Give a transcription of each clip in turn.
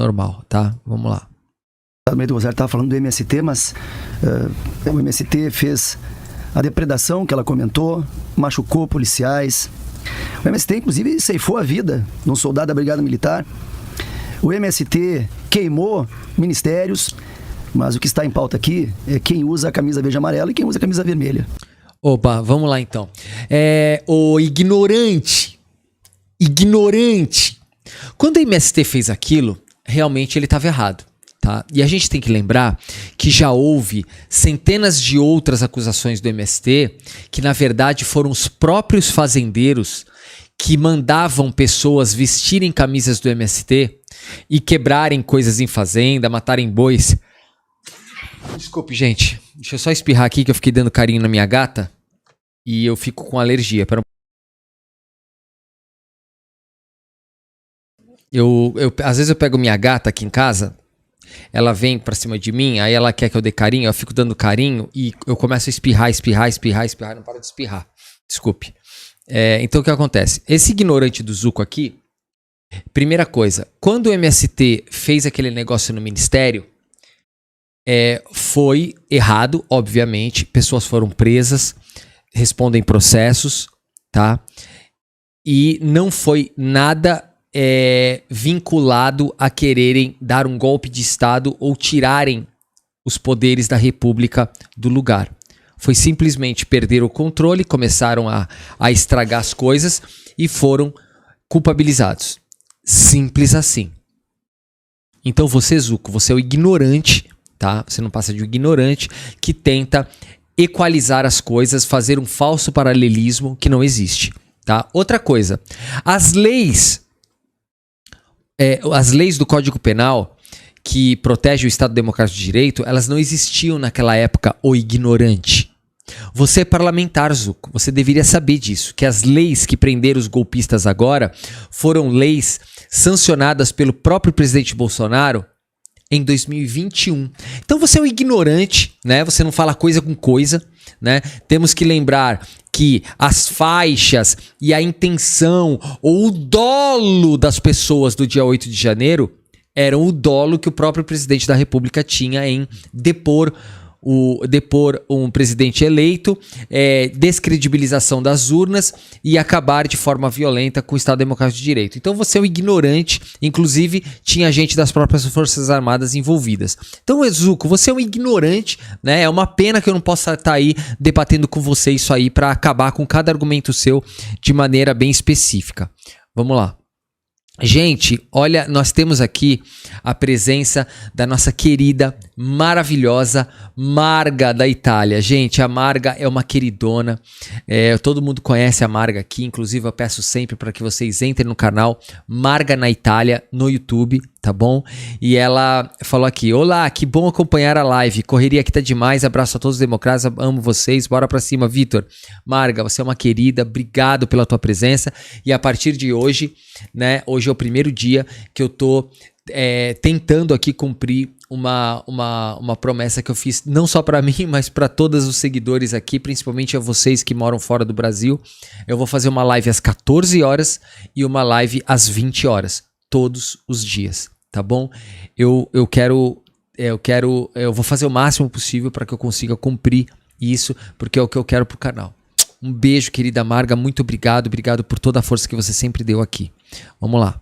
Normal, tá? Vamos lá. O Maria do Rosário estava falando do MST, mas o MST fez a depredação que ela comentou, machucou policiais. O MST, inclusive, ceifou a vida de um soldado da Brigada Militar. O MST queimou ministérios, mas o que está em pauta aqui é quem usa a camisa verde e amarela e quem usa a camisa vermelha. Opa, vamos lá então. O ignorante. Quando o MST fez aquilo, realmente ele estava errado. Tá? E a gente tem que lembrar que já houve centenas de outras acusações do MST que, na verdade, foram os próprios fazendeiros que mandavam pessoas vestirem camisas do MST e quebrarem coisas em fazenda, matarem bois. Desculpe, gente. Deixa eu só espirrar aqui que eu fiquei dando carinho na minha gata e eu fico com alergia. Às vezes eu pego minha gata aqui em casa, ela vem pra cima de mim, aí ela quer que eu dê carinho, eu fico dando carinho e eu começo a espirrar, não paro de espirrar. Desculpe. Então o que acontece? Esse ignorante do Zuco aqui, primeira coisa, quando o MST fez aquele negócio no ministério, foi errado, obviamente, pessoas foram presas, respondem processos, tá? E não foi nada vinculado a quererem dar um golpe de Estado ou tirarem os poderes da República do lugar. Foi simplesmente perder o controle, começaram a estragar as coisas e foram culpabilizados. Simples assim. Então você, Zuco, você é o ignorante, tá? Você não passa de um ignorante que tenta equalizar as coisas, fazer um falso paralelismo que não existe, tá? Outra coisa, as leis do Código Penal que protegem o Estado Democrático de Direito, elas não existiam naquela época, o ignorante. Você é parlamentar, Zuco, você deveria saber disso, que as leis que prenderam os golpistas agora foram leis sancionadas pelo próprio presidente Bolsonaro em 2021. Então você é um ignorante, né? Você não fala coisa com coisa, né? Temos que lembrar que as faixas e a intenção ou o dolo das pessoas do dia 8 de janeiro eram o dolo que o próprio presidente da República tinha em depor um presidente eleito, descredibilização das urnas e acabar de forma violenta com o Estado Democrático de Direito. Então você é um ignorante, inclusive tinha gente das próprias Forças Armadas envolvidas. Então, Zuco, você é um ignorante, né? É uma pena que eu não possa estar aí debatendo com você isso aí para acabar com cada argumento seu de maneira bem específica. Vamos lá. Gente, olha, nós temos aqui a presença da nossa querida, maravilhosa Marga da Itália. Gente, a Marga é uma queridona, todo mundo conhece a Marga aqui, inclusive eu peço sempre para que vocês entrem no canal Marga na Itália no YouTube, tá bom? E ela falou aqui: olá, que bom acompanhar a live, correria aqui tá demais, abraço a todos os democratas, amo vocês, bora pra cima, Vitor. Marga, você é uma querida, obrigado pela tua presença e a partir de hoje, né, hoje é o primeiro dia que eu tô tentando aqui cumprir uma promessa que eu fiz não só para mim, mas para todos os seguidores aqui, principalmente a vocês que moram fora do Brasil. Eu vou fazer uma live às 14 horas e uma live às 20 horas, todos os dias, tá bom? Eu vou fazer o máximo possível para que eu consiga cumprir isso, porque é o que eu quero pro canal. Um beijo, querida Marga, muito obrigado por toda a força que você sempre deu aqui. Vamos lá.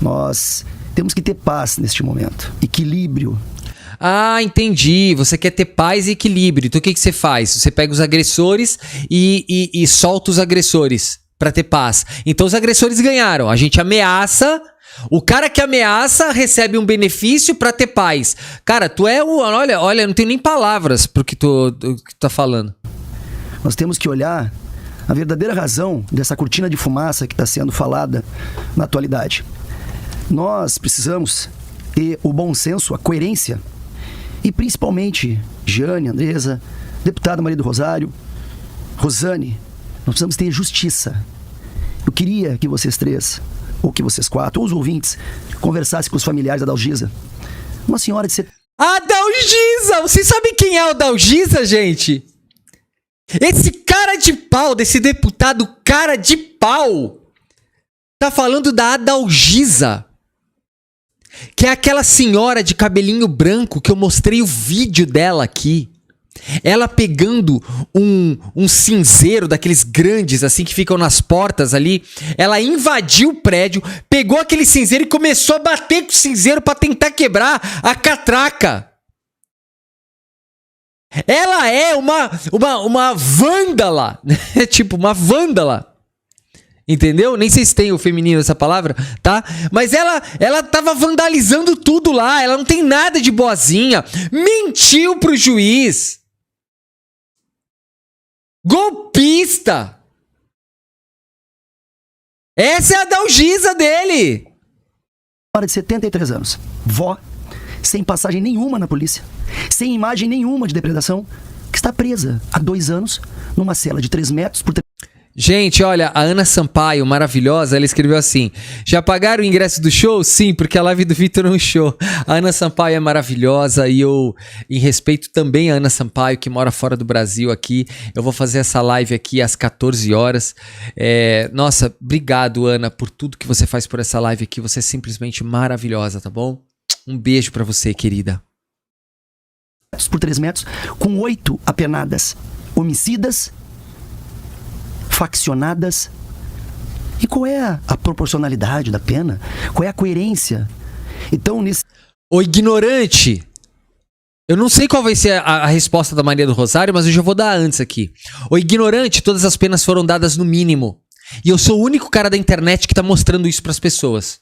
Nós temos que ter paz neste momento, equilíbrio. Ah, entendi. Você quer ter paz e equilíbrio. Então o que você faz? Você pega os agressores e solta os agressores pra ter paz. Então os agressores ganharam. A gente ameaça. O cara que ameaça recebe um benefício pra ter paz. Cara, tu é o... Olha, não tenho nem palavras pro que tu tá falando. Nós temos que olhar a verdadeira razão dessa cortina de fumaça que está sendo falada na atualidade. Nós precisamos ter o bom senso, a coerência e principalmente Jane, Andresa, deputada Maria do Rosário, Rosane, nós precisamos ter justiça. Eu queria que vocês três, ou que vocês quatro, ou os ouvintes, conversassem com os familiares da Dalgisa. Uma senhora de 70... A Dalgisa! Vocês sabem quem é o Dalgisa, gente? Esse cara de pau, desse deputado cara de pau, Tá falando da Adalgisa, que é aquela senhora de cabelinho branco que eu mostrei o vídeo dela aqui. Ela pegando um cinzeiro daqueles grandes assim que ficam nas portas ali. Ela invadiu o prédio, pegou aquele cinzeiro e começou a bater com o cinzeiro pra tentar quebrar a catraca. Ela é uma vândala. Tipo, uma vândala. Entendeu? Nem sei se tem o feminino essa palavra, tá? Mas ela tava vandalizando tudo lá. Ela não tem nada de boazinha. Mentiu pro juiz. Golpista. Essa é a Adalgisa dele. Hora de 73 anos. Vó, sem passagem nenhuma na polícia, sem imagem nenhuma de depredação, que está presa há 2 anos numa cela de 3 metros por 3... Gente, olha, a Ana Sampaio, maravilhosa, ela escreveu assim: já pagaram o ingresso do show? Sim, porque a live do Vitor é um show. A Ana Sampaio é maravilhosa e eu, em respeito também a Ana Sampaio, que mora fora do Brasil aqui, eu vou fazer essa live aqui às 14 horas. Nossa, obrigado, Ana, por tudo que você faz por essa live aqui. Você é simplesmente maravilhosa, tá bom? Um beijo pra você, querida. Por 3 metros, com 8 apenadas homicidas, faccionadas. E qual é a proporcionalidade da pena? Qual é a coerência? Então, Ô ignorante, eu não sei qual vai ser a resposta da Maria do Rosário, mas eu já vou dar antes aqui. Ô ignorante, todas as penas foram dadas no mínimo. E eu sou o único cara da internet que tá mostrando isso pras pessoas.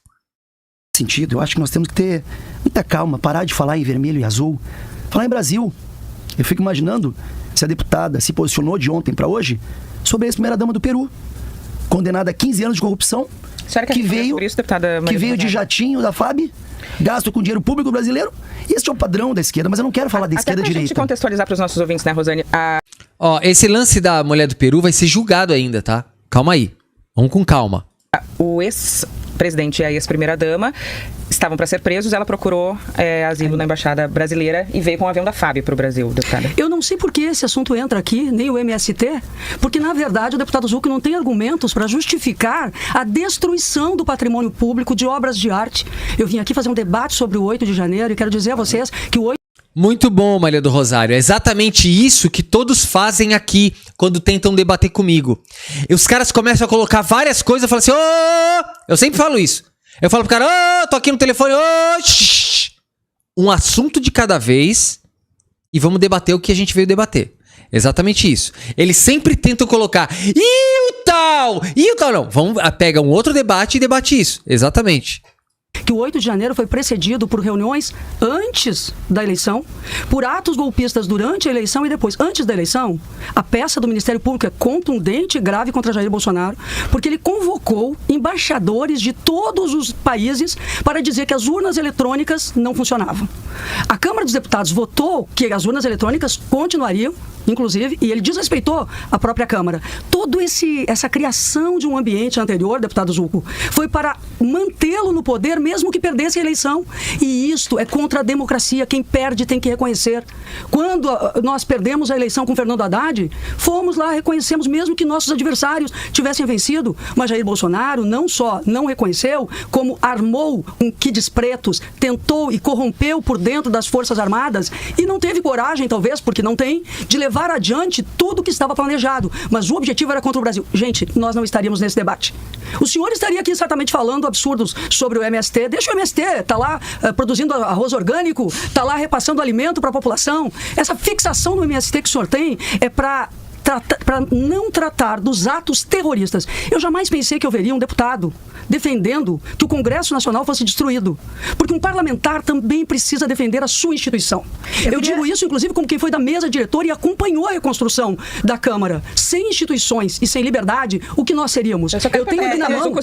Sentido, eu acho que nós temos que ter muita calma, parar de falar em vermelho e azul, falar em Brasil. Eu fico imaginando se a deputada se posicionou de ontem para hoje sobre a ex-primeira-dama do Peru, condenada a 15 anos de corrupção, que veio de jatinho da FAB, gasto com dinheiro público brasileiro. Este é o padrão da esquerda, mas eu não quero falar da esquerda direita. Até pra gente contextualizar para os nossos ouvintes, né, Rosane? Ó, esse lance da mulher do Peru vai ser julgado ainda, tá? Calma aí. Vamos com calma. O ex-presidente e a ex-primeira-dama estavam para ser presos. Ela procurou asilo na Embaixada Brasileira e veio com um avião da FAB para o Brasil, deputada. Eu não sei por que esse assunto entra aqui, nem o MST, porque, na verdade, o deputado Zucco não tem argumentos para justificar a destruição do patrimônio público de obras de arte. Eu vim aqui fazer um debate sobre o 8 de janeiro e quero dizer a vocês que o 8... Muito bom, Maria do Rosário. É exatamente isso que todos fazem aqui quando tentam debater comigo. E os caras começam a colocar várias coisas e falam assim: ô! Eu sempre falo isso. Eu falo pro cara: ô, tô aqui no telefone, ô! Um assunto de cada vez e vamos debater o que a gente veio debater. Exatamente isso. Eles sempre tentam colocar: e o tal? E o tal? Não. Vamos, pega um outro debate e debate isso. Exatamente. Que o 8 de janeiro foi precedido por reuniões antes da eleição, por atos golpistas durante a eleição e depois. Antes da eleição, a peça do Ministério Público é contundente e grave contra Jair Bolsonaro, porque ele convocou embaixadores de todos os países para dizer que as urnas eletrônicas não funcionavam. A Câmara dos Deputados votou que as urnas eletrônicas continuariam, inclusive, e ele desrespeitou a própria Câmara. Toda essa criação de um ambiente anterior, deputado Zucco, foi para mantê-lo no poder, mesmo que perdesse a eleição. E isto é contra a democracia. Quem perde tem que reconhecer. Quando nós perdemos a eleição com Fernando Haddad, fomos lá, reconhecemos, mesmo que nossos adversários tivessem vencido. Mas Jair Bolsonaro não só não reconheceu, como armou quides pretos, tentou e corrompeu por dentro das Forças Armadas e não teve coragem, talvez, porque não tem, de levar adiante tudo o que estava planejado. Mas o objetivo era contra o Brasil. Gente, nós não estaríamos nesse debate. O senhor estaria aqui certamente falando absurdos sobre o MST. Deixa o MST, tá lá produzindo arroz orgânico, tá lá repassando alimento para a população. Essa fixação no MST que o senhor tem é para não tratar dos atos terroristas. Eu jamais pensei que eu veria um deputado defendendo que o Congresso Nacional fosse destruído. Porque um parlamentar também precisa defender a sua instituição. Eu digo isso, inclusive, como quem foi da mesa diretora e acompanhou a reconstrução da Câmara. Sem instituições e sem liberdade, o que nós seríamos? Eu tenho aqui na mão...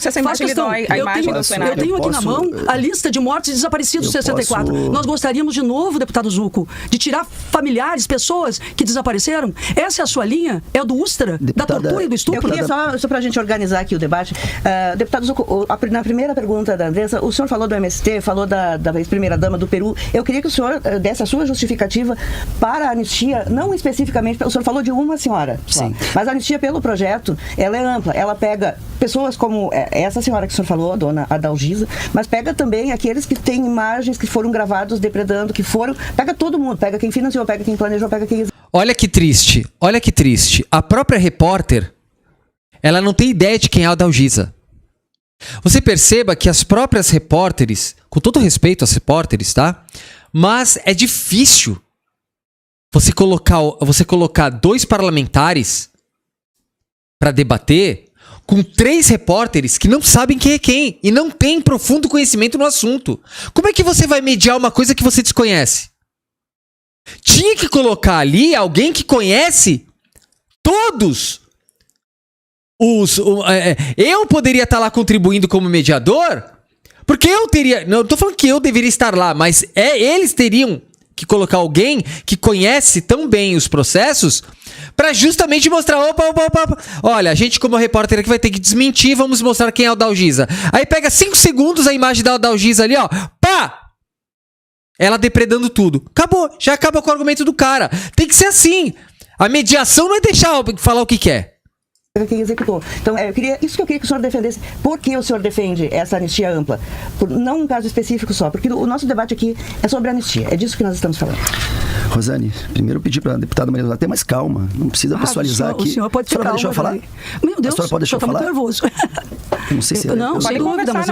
Eu tenho aqui na mão a lista de mortos e desaparecidos de 64. Nós gostaríamos de novo, deputado Zucco, de tirar familiares, pessoas que desapareceram. Essa é a sua linha? Marinha? É o do Ustra? Deputada, da tortura e do estupro? Eu queria só para a gente organizar aqui o debate. Deputado Zucco, na primeira pergunta da Andressa, o senhor falou do MST, falou da ex-primeira-dama do Peru. Eu queria que o senhor desse a sua justificativa para a anistia, não especificamente, o senhor falou de uma senhora só, sim, mas a anistia pelo projeto, ela é ampla, ela pega pessoas como essa senhora que o senhor falou, a dona Adalgisa, mas pega também aqueles que têm imagens que foram gravados depredando, pega todo mundo, pega quem financiou, pega quem planejou, pega quem... Olha que triste, olha que triste. A própria repórter, ela não tem ideia de quem é a Adalgisa. Você perceba que as próprias repórteres, com todo respeito às repórteres, tá? Mas é difícil você colocar 2 parlamentares para debater com 3 repórteres que não sabem quem é quem e não têm profundo conhecimento no assunto. Como é que você vai mediar uma coisa que você desconhece? Tinha que colocar ali alguém que conhece todos eu poderia estar lá contribuindo como mediador, porque eu teria... Não estou falando que eu deveria estar lá, mas eles teriam que colocar alguém que conhece tão bem os processos para justamente mostrar, opa, olha, a gente como repórter aqui vai ter que desmentir, vamos mostrar quem é o Adalgisa. Aí pega 5 segundos a imagem da Adalgisa ali, ó, pá! Ela depredando tudo. Acabou, já acaba com o argumento do cara. Tem que ser assim. A mediação não é deixar falar o que quer. Quem executou. Então, isso que eu queria que o senhor defendesse. Por que o senhor defende essa anistia ampla? Não um caso específico só, porque o nosso debate aqui é sobre anistia. É disso que nós estamos falando. Rosane, primeiro eu pedi para a deputada Maria ter mais calma. Não precisa pessoalizar aqui. O senhor pode ter calma. Deixa eu falar? Meu Deus, a senhora pode deixar eu falar? Muito nervoso. Eu não sei se não, sem dúvida, mas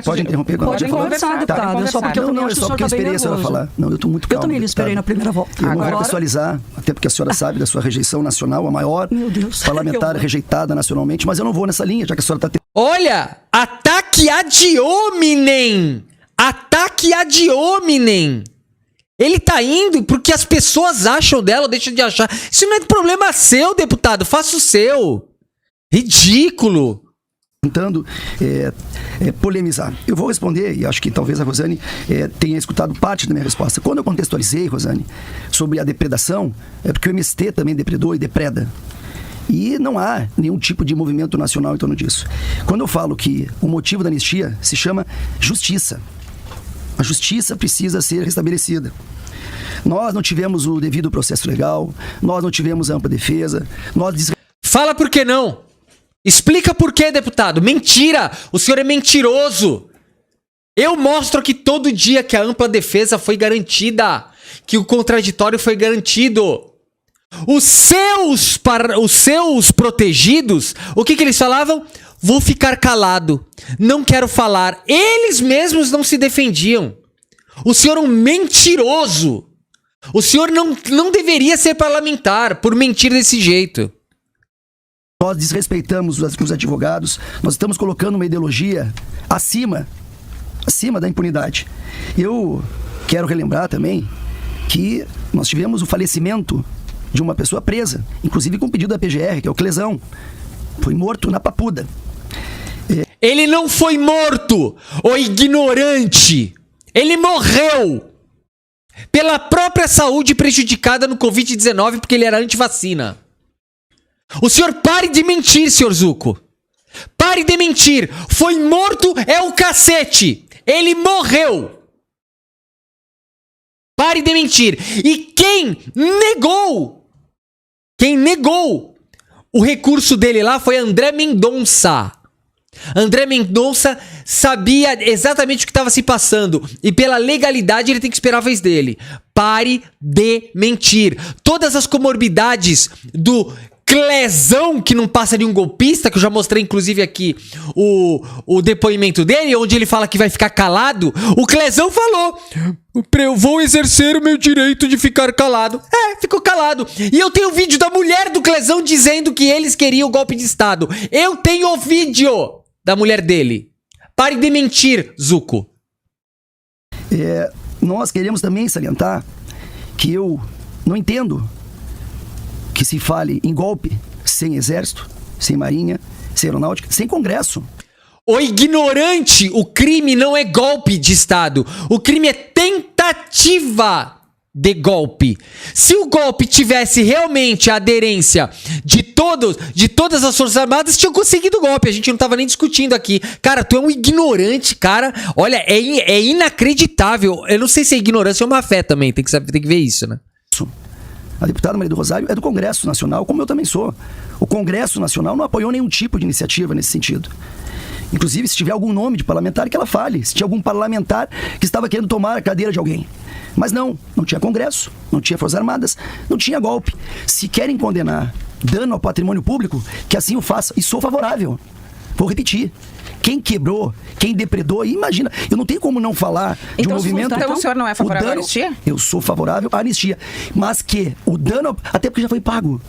pode interromper. Pode conversar, deputada. Só porque eu também acho que o senhor está bem nervoso. Falar. Não, eu estou muito calmo. Eu também lhe esperei na primeira volta. Eu não vou pessoalizar, até porque a senhora sabe da sua rejeição nacional, a maior parlamentar rejeitada nacionalmente, mas eu não vou nessa linha, já que a senhora está... Olha, ataque ad hominem! Ataque ad hominem! Ele tá indo porque as pessoas acham dela ou deixam de achar. Isso não é problema seu, deputado. Faça o seu. Ridículo. Tentando polemizar. Eu vou responder, e acho que talvez a Rosane tenha escutado parte da minha resposta. Quando eu contextualizei, Rosane, sobre a depredação, é porque o MST também depredou e depreda. E não há nenhum tipo de movimento nacional em torno disso. Quando eu falo que o motivo da anistia se chama justiça, a justiça precisa ser restabelecida. Nós não tivemos o devido processo legal, nós não tivemos a ampla defesa, Fala por que não? Explica por que, deputado. Mentira! O senhor é mentiroso! Eu mostro aqui todo dia que a ampla defesa foi garantida, que o contraditório foi garantido. Os seus protegidos, o que eles falavam? Vou ficar calado, não quero falar. Eles mesmos não se defendiam. O senhor é um mentiroso. O senhor não deveria ser parlamentar por mentir desse jeito. Nós desrespeitamos os advogados, nós estamos colocando uma ideologia acima da impunidade. Eu quero relembrar também que nós tivemos o falecimento de uma pessoa presa, inclusive com pedido da PGR, que é o Clezão. Foi morto na Papuda. Ele não foi morto, ô ignorante! Ele morreu pela própria saúde prejudicada no Covid-19 porque ele era antivacina. O senhor pare de mentir, senhor Zucco. Pare de mentir. Foi morto é o cacete. Ele morreu. Pare de mentir. E quem negou o recurso dele lá foi André Mendonça. André Mendonça sabia exatamente o que estava se passando. E pela legalidade ele tem que esperar a vez dele. Pare de mentir. Todas as comorbidades do Clezão, que não passa de um golpista, que eu já mostrei inclusive aqui o depoimento dele, onde ele fala que vai ficar calado. O Clezão falou: eu vou exercer o meu direito de ficar calado. Ficou calado. E eu tenho o vídeo da mulher do Clezão dizendo que eles queriam o golpe de Estado. Eu tenho o vídeo da mulher dele. Pare de mentir, Zucco. Nós queremos também salientar que eu não entendo que se fale em golpe sem exército, sem marinha, sem aeronáutica, sem congresso. O ignorante, o crime não é golpe de Estado. O crime é tentativa de golpe. Se o golpe tivesse realmente a aderência de todas as Forças Armadas, tinham conseguido o golpe. A gente não tava nem discutindo aqui. Cara, tu é um ignorante, cara. Olha, é inacreditável. Eu não sei se é ignorância ou má fé também. Tem que ver isso, né? A deputada Maria do Rosário é do Congresso Nacional, como eu também sou. O Congresso Nacional não apoiou nenhum tipo de iniciativa nesse sentido. Inclusive, se tiver algum nome de parlamentar, que ela fale. Se tinha algum parlamentar que estava querendo tomar a cadeira de alguém. Mas não tinha Congresso, não tinha Forças Armadas, não tinha golpe. Se querem condenar dano ao patrimônio público, que assim o faça. E sou favorável. Vou repetir. Quem quebrou, quem depredou, imagina. Eu não tenho como não falar de um movimento... Então o senhor não é favorável à anistia? Eu sou favorável à anistia. Mas que o dano... Até porque já foi pago.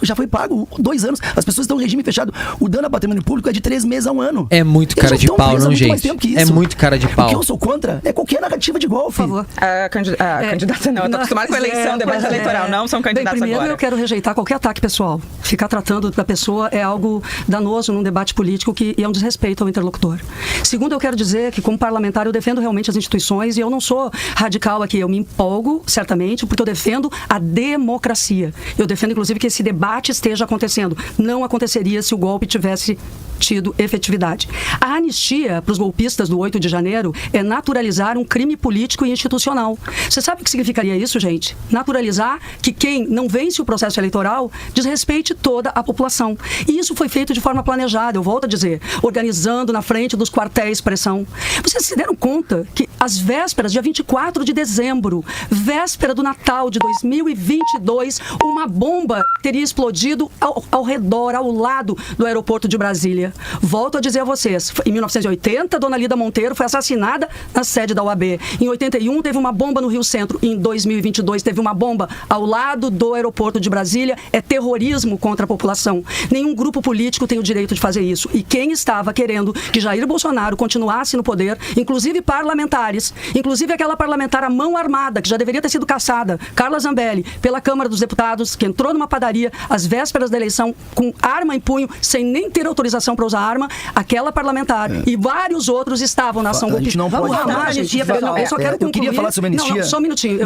Já foi pago 2 anos. As pessoas estão em regime fechado. O dano a patrimônio público é de 3 meses a 1 ano. É muito cara de pau, não, gente? É muito cara de pau. O que eu sou contra é qualquer narrativa de golpe. Por favor. A candidata não. Eu tô acostumada com a eleição, debate eleitoral. Não são candidatos primeiro, agora. Eu quero rejeitar qualquer ataque pessoal. Ficar tratando da pessoa é algo danoso num debate político e é um desrespeito ao interlocutor. Segundo, eu quero dizer que, como parlamentar, eu defendo realmente as instituições e eu não sou radical aqui. Eu me empolgo, certamente, porque eu defendo a democracia. Eu defendo, inclusive, que esse debate esteja acontecendo. Não aconteceria se o golpe tivesse tido efetividade. A anistia para os golpistas do 8 de janeiro é naturalizar um crime político e institucional. Você sabe o que significaria isso, gente? Naturalizar que quem não vence o processo eleitoral desrespeite toda a população. E isso foi feito de forma planejada, eu volto a dizer, organizando na frente dos quartéis pressão. Vocês se deram conta que às vésperas, dia 24 de dezembro, véspera do Natal de 2022, uma bomba teria explodido ao redor, ao lado do aeroporto de Brasília. Volto a dizer a vocês, em 1980, Dona Lida Monteiro foi assassinada na sede da UAB. Em 81, teve uma bomba no Rio Centro. Em 2022, teve uma bomba ao lado do aeroporto de Brasília. É terrorismo contra a população. Nenhum grupo político tem o direito de fazer isso. E quem estava querendo que Jair Bolsonaro continuasse no poder, inclusive parlamentares, inclusive aquela parlamentar à mão armada, que já deveria ter sido caçada, Carla Zambelli, pela Câmara dos Deputados, que entrou numa padaria às vésperas da eleição com arma em punho, sem nem ter autorização para usar arma, aquela parlamentar e vários outros estavam na ação golpista. A gente não pode falar. Anistia, eu só quero concluir. Eu queria falar sobre anistia. Não, só um minutinho.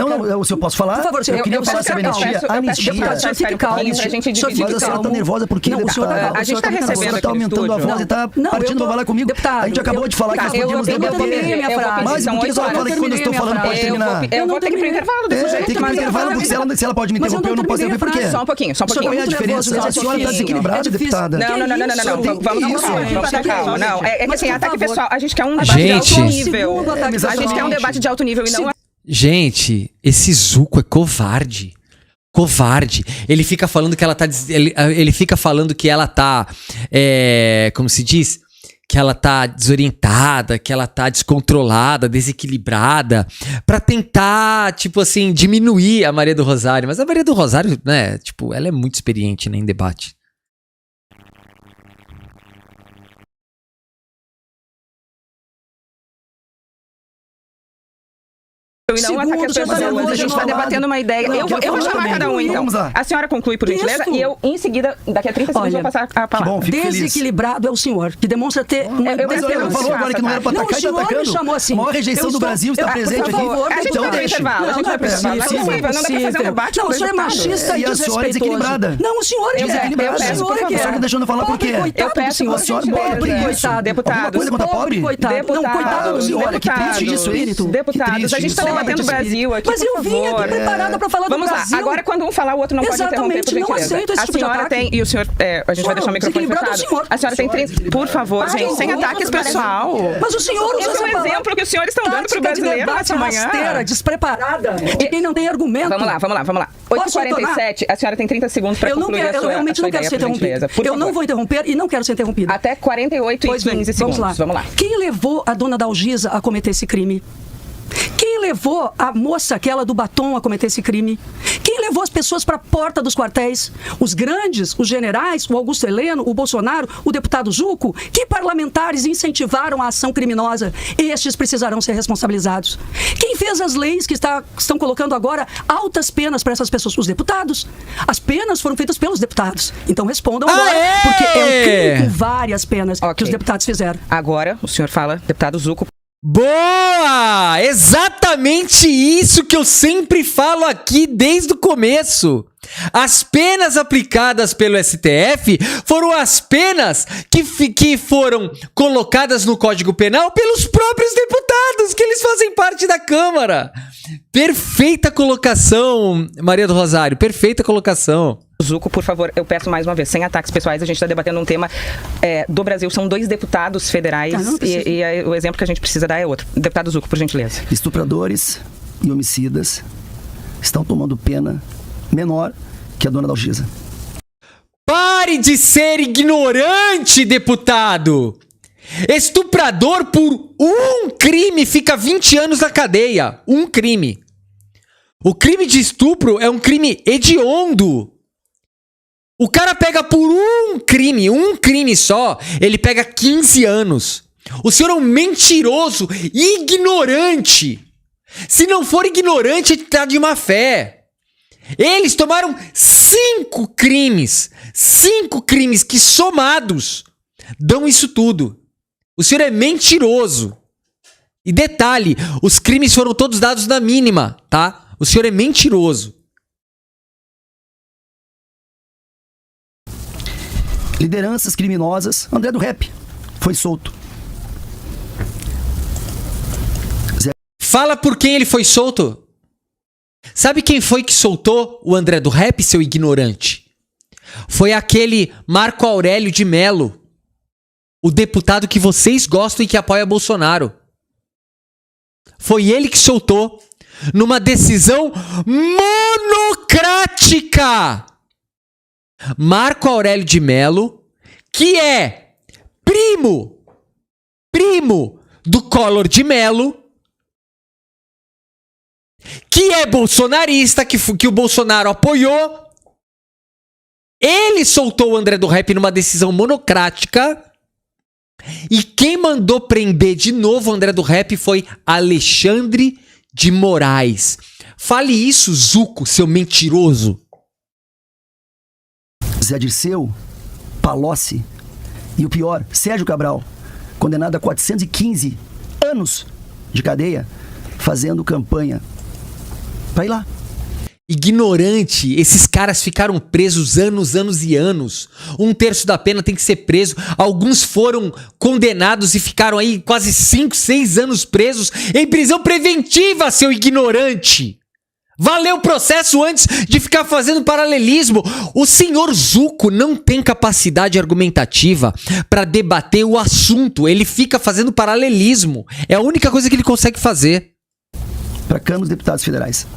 Se eu posso falar? Por favor, eu queria falar sobre anistia. Anistia. Fique calmo. Mas a senhora está nervosa porque a gente está recebendo a senhora está aumentando a voz e está partindo para falar comigo. A gente acabou de falar que nós podíamos debater. Mas por que a senhora fala que quando eu estou falando pode terminar? Eu vou ter que ir para o intervalo desse jeito. Tem que ir para o intervalo, porque se ela pode me interromper, eu não posso interromper. Por quê? Só um pouquinho. Qual é a diferença? A senhora está desequilibrada, deputada. Não. Vamos ter calma. Não, é que assim, ataque pessoal. A gente quer um debate Gente. de alto nível. A gente quer um debate de alto nível e não... Gente, esse Zuco é covarde. Covarde. Ele fica falando que ela tá... Ele fica falando que ela tá... como se diz? Que ela tá desorientada, que ela tá descontrolada, desequilibrada, pra tentar, tipo assim, diminuir a Maria do Rosário. Mas a Maria do Rosário, né, tipo, ela é muito experiente, né, em debate. E não ataque as pessoas. A gente está debatendo uma ideia. Eu vou chamar cada um, então. A senhora conclui, por gentileza, e eu, em seguida, daqui a 30 segundos, vou passar a palavra. Bom, desequilibrado é o senhor, que demonstra ter... Mas ele falou agora que não era para atacar e está atacando. Chamou assim. A maior rejeição do Brasil está presente aqui. A gente vai para o intervalo. A gente vai para o intervalo. Não dá para fazer um debate. Não, o senhor é machista e a senhora é desequilibrada. Não, o senhor é desequilibrado. A senhora está deixando eu falar por quê? Eu peço, a senhora pobre, deputados. Pobre, coitado. Não, coitado do senhor. Olha, que triste isso, espírito. Deputados, a gente está debatendo o Brasil aqui, mas eu vim aqui preparada para falar do Brasil. Vamos lá, agora quando um falar, o outro não pode interromper, por gentileza. Não aceito esse tipo de ataque. Tem, e o senhor, a gente vai deixar o microfone fechado. A senhora tem 30... Por favor, gente, sem ataques pessoal. Mas o senhor usa esse é um exemplo que os senhores estão dando para o brasileiro nessa manhã. Rasteira, despreparada, de quem não tem argumento. Vamos lá. 8h47, a senhora tem 30 segundos para concluir a sua ideia, eu realmente não quero ser interrompida. Eu não vou interromper e não quero ser interrompida. Até 48h15 segundos. Vamos lá. Quem levou a dona Dalgisa a cometer esse crime? Quem levou a moça aquela do batom a cometer esse crime? Quem levou as pessoas para a porta dos quartéis? Os grandes, os generais, o Augusto Heleno, o Bolsonaro, o deputado Zuco? Que parlamentares incentivaram a ação criminosa? Estes precisarão ser responsabilizados. Quem fez as leis que estão colocando agora altas penas para essas pessoas? Os deputados. As penas foram feitas pelos deputados. Então respondam agora, porque é um crime com várias penas que os deputados fizeram. Agora, o senhor fala, deputado Zuco. Boa! Exatamente isso que eu sempre falo aqui desde o começo. As penas aplicadas pelo STF foram as penas que foram colocadas no Código Penal pelos próprios deputados, que eles fazem parte da Câmara. Perfeita colocação, Maria do Rosário, perfeita colocação. Zuco, por favor, eu peço mais uma vez, sem ataques pessoais, a gente está debatendo um tema do Brasil, são 2 deputados federais e o exemplo que a gente precisa dar é outro. Deputado Zuco, por gentileza. Estupradores e homicidas estão tomando pena menor que a dona Dalgisa. Pare de ser ignorante, deputado! Estuprador por um crime fica 20 anos na cadeia. Um crime. O crime de estupro é um crime hediondo. O cara pega por um crime só, ele pega 15 anos. O senhor é um mentiroso, ignorante. Se não for ignorante, ele tá de má fé. Eles tomaram 5 crimes. 5 crimes que somados dão isso tudo. O senhor é mentiroso. E detalhe, os crimes foram todos dados na mínima, tá? O senhor é mentiroso. Lideranças criminosas. André do Rep foi solto. Fala por quem ele foi solto. Sabe quem foi que soltou o André do Rep, seu ignorante? Foi aquele Marco Aurélio de Mello, o deputado que vocês gostam e que apoia Bolsonaro. Foi ele que soltou numa decisão monocrática. Marco Aurélio de Mello, que é primo do Collor de Mello, que é bolsonarista, que o Bolsonaro apoiou. Ele soltou o André do Rep numa decisão monocrática. E quem mandou prender de novo o André do Rep foi Alexandre de Moraes. Fale isso, Zuco, seu mentiroso. Zé Dirceu, Palocci e o pior, Sérgio Cabral, condenado a 415 anos de cadeia, fazendo campanha pra ir lá. Ignorante, esses caras ficaram presos anos e anos. 1/3 da pena tem que ser preso. Alguns foram condenados e ficaram aí quase 5, 6 anos presos em prisão preventiva, seu ignorante. Valeu o processo antes de ficar fazendo paralelismo. O senhor Zuco não tem capacidade argumentativa para debater o assunto. Ele fica fazendo paralelismo. É a única coisa que ele consegue fazer. Para a Câmara dos Deputados Federais.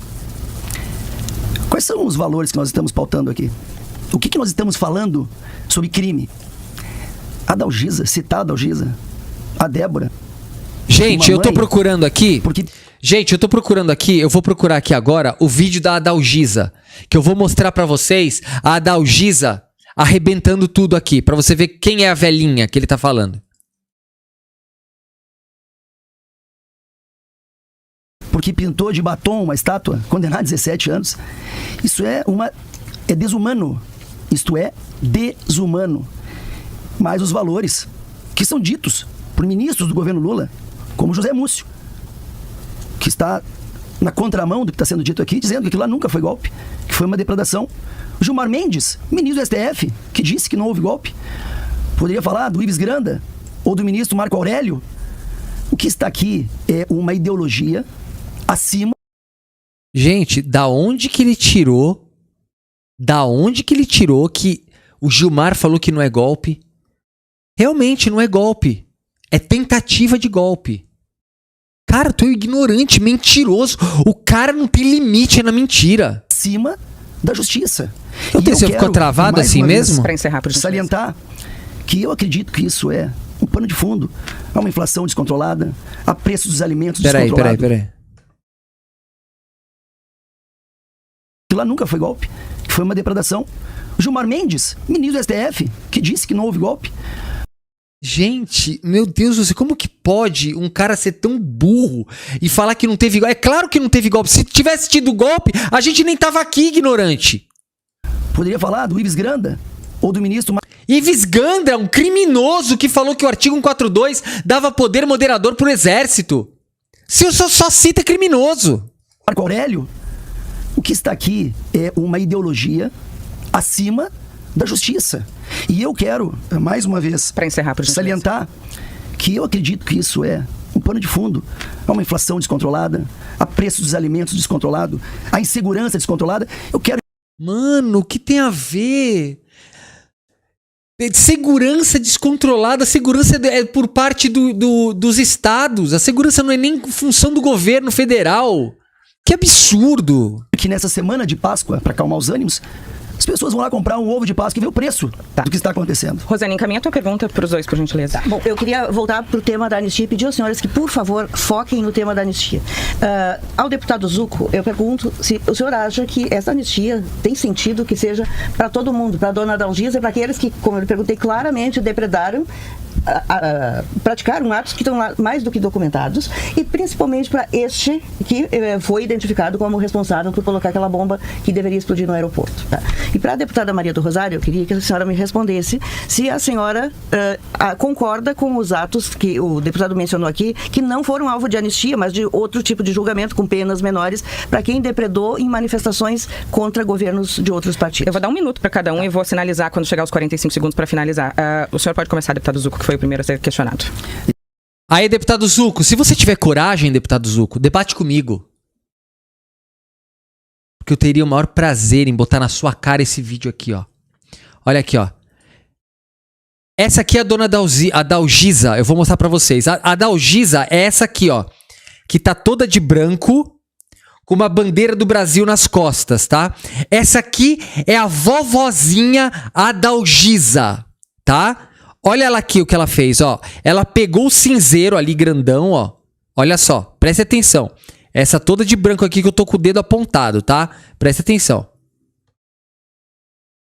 Quais são os valores que nós estamos pautando aqui? O que nós estamos falando sobre crime? A Dalgisa, citar a Dalgisa, a Débora. Gente, eu tô procurando aqui. Porque... Gente, eu tô procurando aqui, eu vou procurar aqui agora o vídeo da Adalgisa, que eu vou mostrar pra vocês a Adalgisa arrebentando tudo aqui, pra você ver quem é a velhinha que ele tá falando. Porque pintou de batom uma estátua, condenada a 17 anos. Isso é desumano. Isto é desumano. Mas os valores que são ditos por ministros do governo Lula, como José Múcio, que está na contramão do que está sendo dito aqui, dizendo que aquilo lá nunca foi golpe, que foi uma depredação. O Gilmar Mendes, ministro do STF, que disse que não houve golpe. Poderia falar do Ives Granda ou do ministro Marco Aurélio. O que está aqui é uma ideologia acima. Gente, da onde que ele tirou que o Gilmar falou que não é golpe? Realmente não é golpe. É tentativa de golpe. Cara, tu é ignorante, mentiroso. O cara não tem limite na mentira. Acima da justiça. Você ficou travado assim mesmo? Para encerrar, por salientar que eu acredito que isso é um pano de fundo. Há uma inflação descontrolada, há preços dos alimentos descontrolados. Peraí. Lá nunca foi golpe, que foi uma depredação. O Gilmar Mendes, ministro do STF, que disse que não houve golpe. Gente, meu Deus, como que pode um cara ser tão burro e falar que não teve golpe? É claro que não teve golpe. Se tivesse tido golpe, a gente nem tava aqui, ignorante. Poderia falar do Ives Granda ou do ministro... Ives Gandra, um criminoso que falou que o artigo 142 dava poder moderador pro exército. Se eu só cita criminoso. Marco Aurélio, o que está aqui é uma ideologia acima da justiça. E eu quero, mais uma vez, Para encerrar, por gentileza, salientar que eu acredito que isso é um pano de fundo. Há uma inflação descontrolada, há preço dos alimentos descontrolado, há insegurança descontrolada. Eu quero... Mano, o que tem a ver? Segurança descontrolada, segurança é por parte dos estados. A segurança não é nem função do governo federal. Que absurdo! que nessa semana de Páscoa, para acalmar os ânimos, as pessoas vão lá comprar um ovo de Páscoa e ver o preço do que está acontecendo. Rosane, encaminha a tua pergunta para os dois, por gentileza. Bom, eu queria voltar para o tema da anistia e pedir aos senhores que, por favor, foquem no tema da anistia. Ao deputado Zucco, eu pergunto se o senhor acha que essa anistia tem sentido que seja para todo mundo, para a dona Dalgisa e para aqueles que, como eu lhe perguntei, claramente depredaram, praticaram atos que estão lá mais do que documentados, e principalmente para este que foi identificado como responsável por colocar aquela bomba que deveria explodir no aeroporto. Tá? E para a deputada Maria do Rosário, eu queria que a senhora me respondesse se a senhora concorda com os atos que o deputado mencionou aqui, que não foram alvo de anistia, mas de outro tipo de julgamento com penas menores para quem depredou em manifestações contra governos de outros partidos. Eu vou dar 1 minuto para cada um e vou sinalizar quando chegar aos 45 segundos para finalizar. O senhor pode começar, deputado Zucco, que foi o primeiro a ser questionado. Aí, deputado Zucco, se você tiver coragem, deputado Zucco, debate comigo. Porque eu teria o maior prazer em botar na sua cara esse vídeo aqui, ó. Olha aqui, ó. Essa aqui é a dona Dalgisa. Eu vou mostrar pra vocês. A Dalgisa é essa aqui, ó. Que tá toda de branco, com uma bandeira do Brasil nas costas, tá? Essa aqui é a vovozinha Adalgisa, tá? Olha ela aqui o que ela fez, ó. Ela pegou o cinzeiro ali grandão, ó. Olha só, preste atenção. Essa toda de branco aqui que eu tô com o dedo apontado, tá? Preste atenção.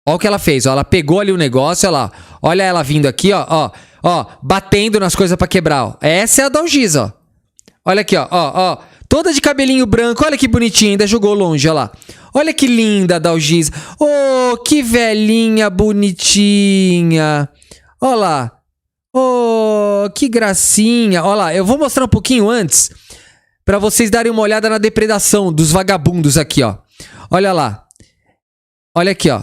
Olha o que ela fez, ó. Ela pegou ali o negócio, olha lá. Olha ela vindo aqui, ó. Ó, batendo nas coisas pra quebrar, ó. Essa é a Dalgisa, ó. Olha aqui, ó. Toda de cabelinho branco, olha que bonitinha, ainda jogou longe, olha lá. Olha que linda a Dalgisa. Oh, que velhinha bonitinha. Olha lá. Oh, que gracinha. Olha lá, eu vou mostrar um pouquinho antes pra vocês darem uma olhada na depredação dos vagabundos aqui, ó. Olha lá. Olha aqui, ó.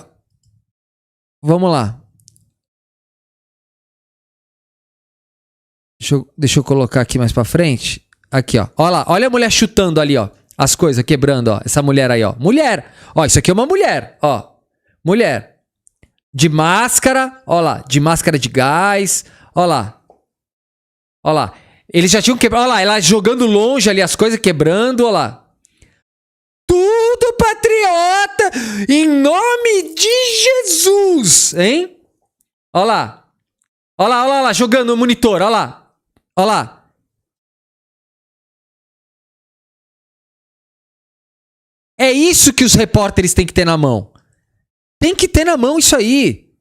Vamos lá. Deixa eu colocar aqui mais pra frente. Aqui, ó. Olha lá. Olha a mulher chutando ali, ó. As coisas, quebrando, ó. Essa mulher aí, ó. Mulher. Ó, isso aqui é uma mulher, ó. Mulher. De máscara, ó lá. De máscara de gás. Ó lá. Ó lá. Eles já tinham quebrado. Ó lá, ela jogando longe ali as coisas, quebrando, ó lá. Tudo patriota! Em nome de Jesus! Hein? Ó lá. Ó lá, ó lá, jogando no monitor, ó lá. Ó lá. É isso que os repórteres têm que ter na mão. Tem que ter na mão isso aí.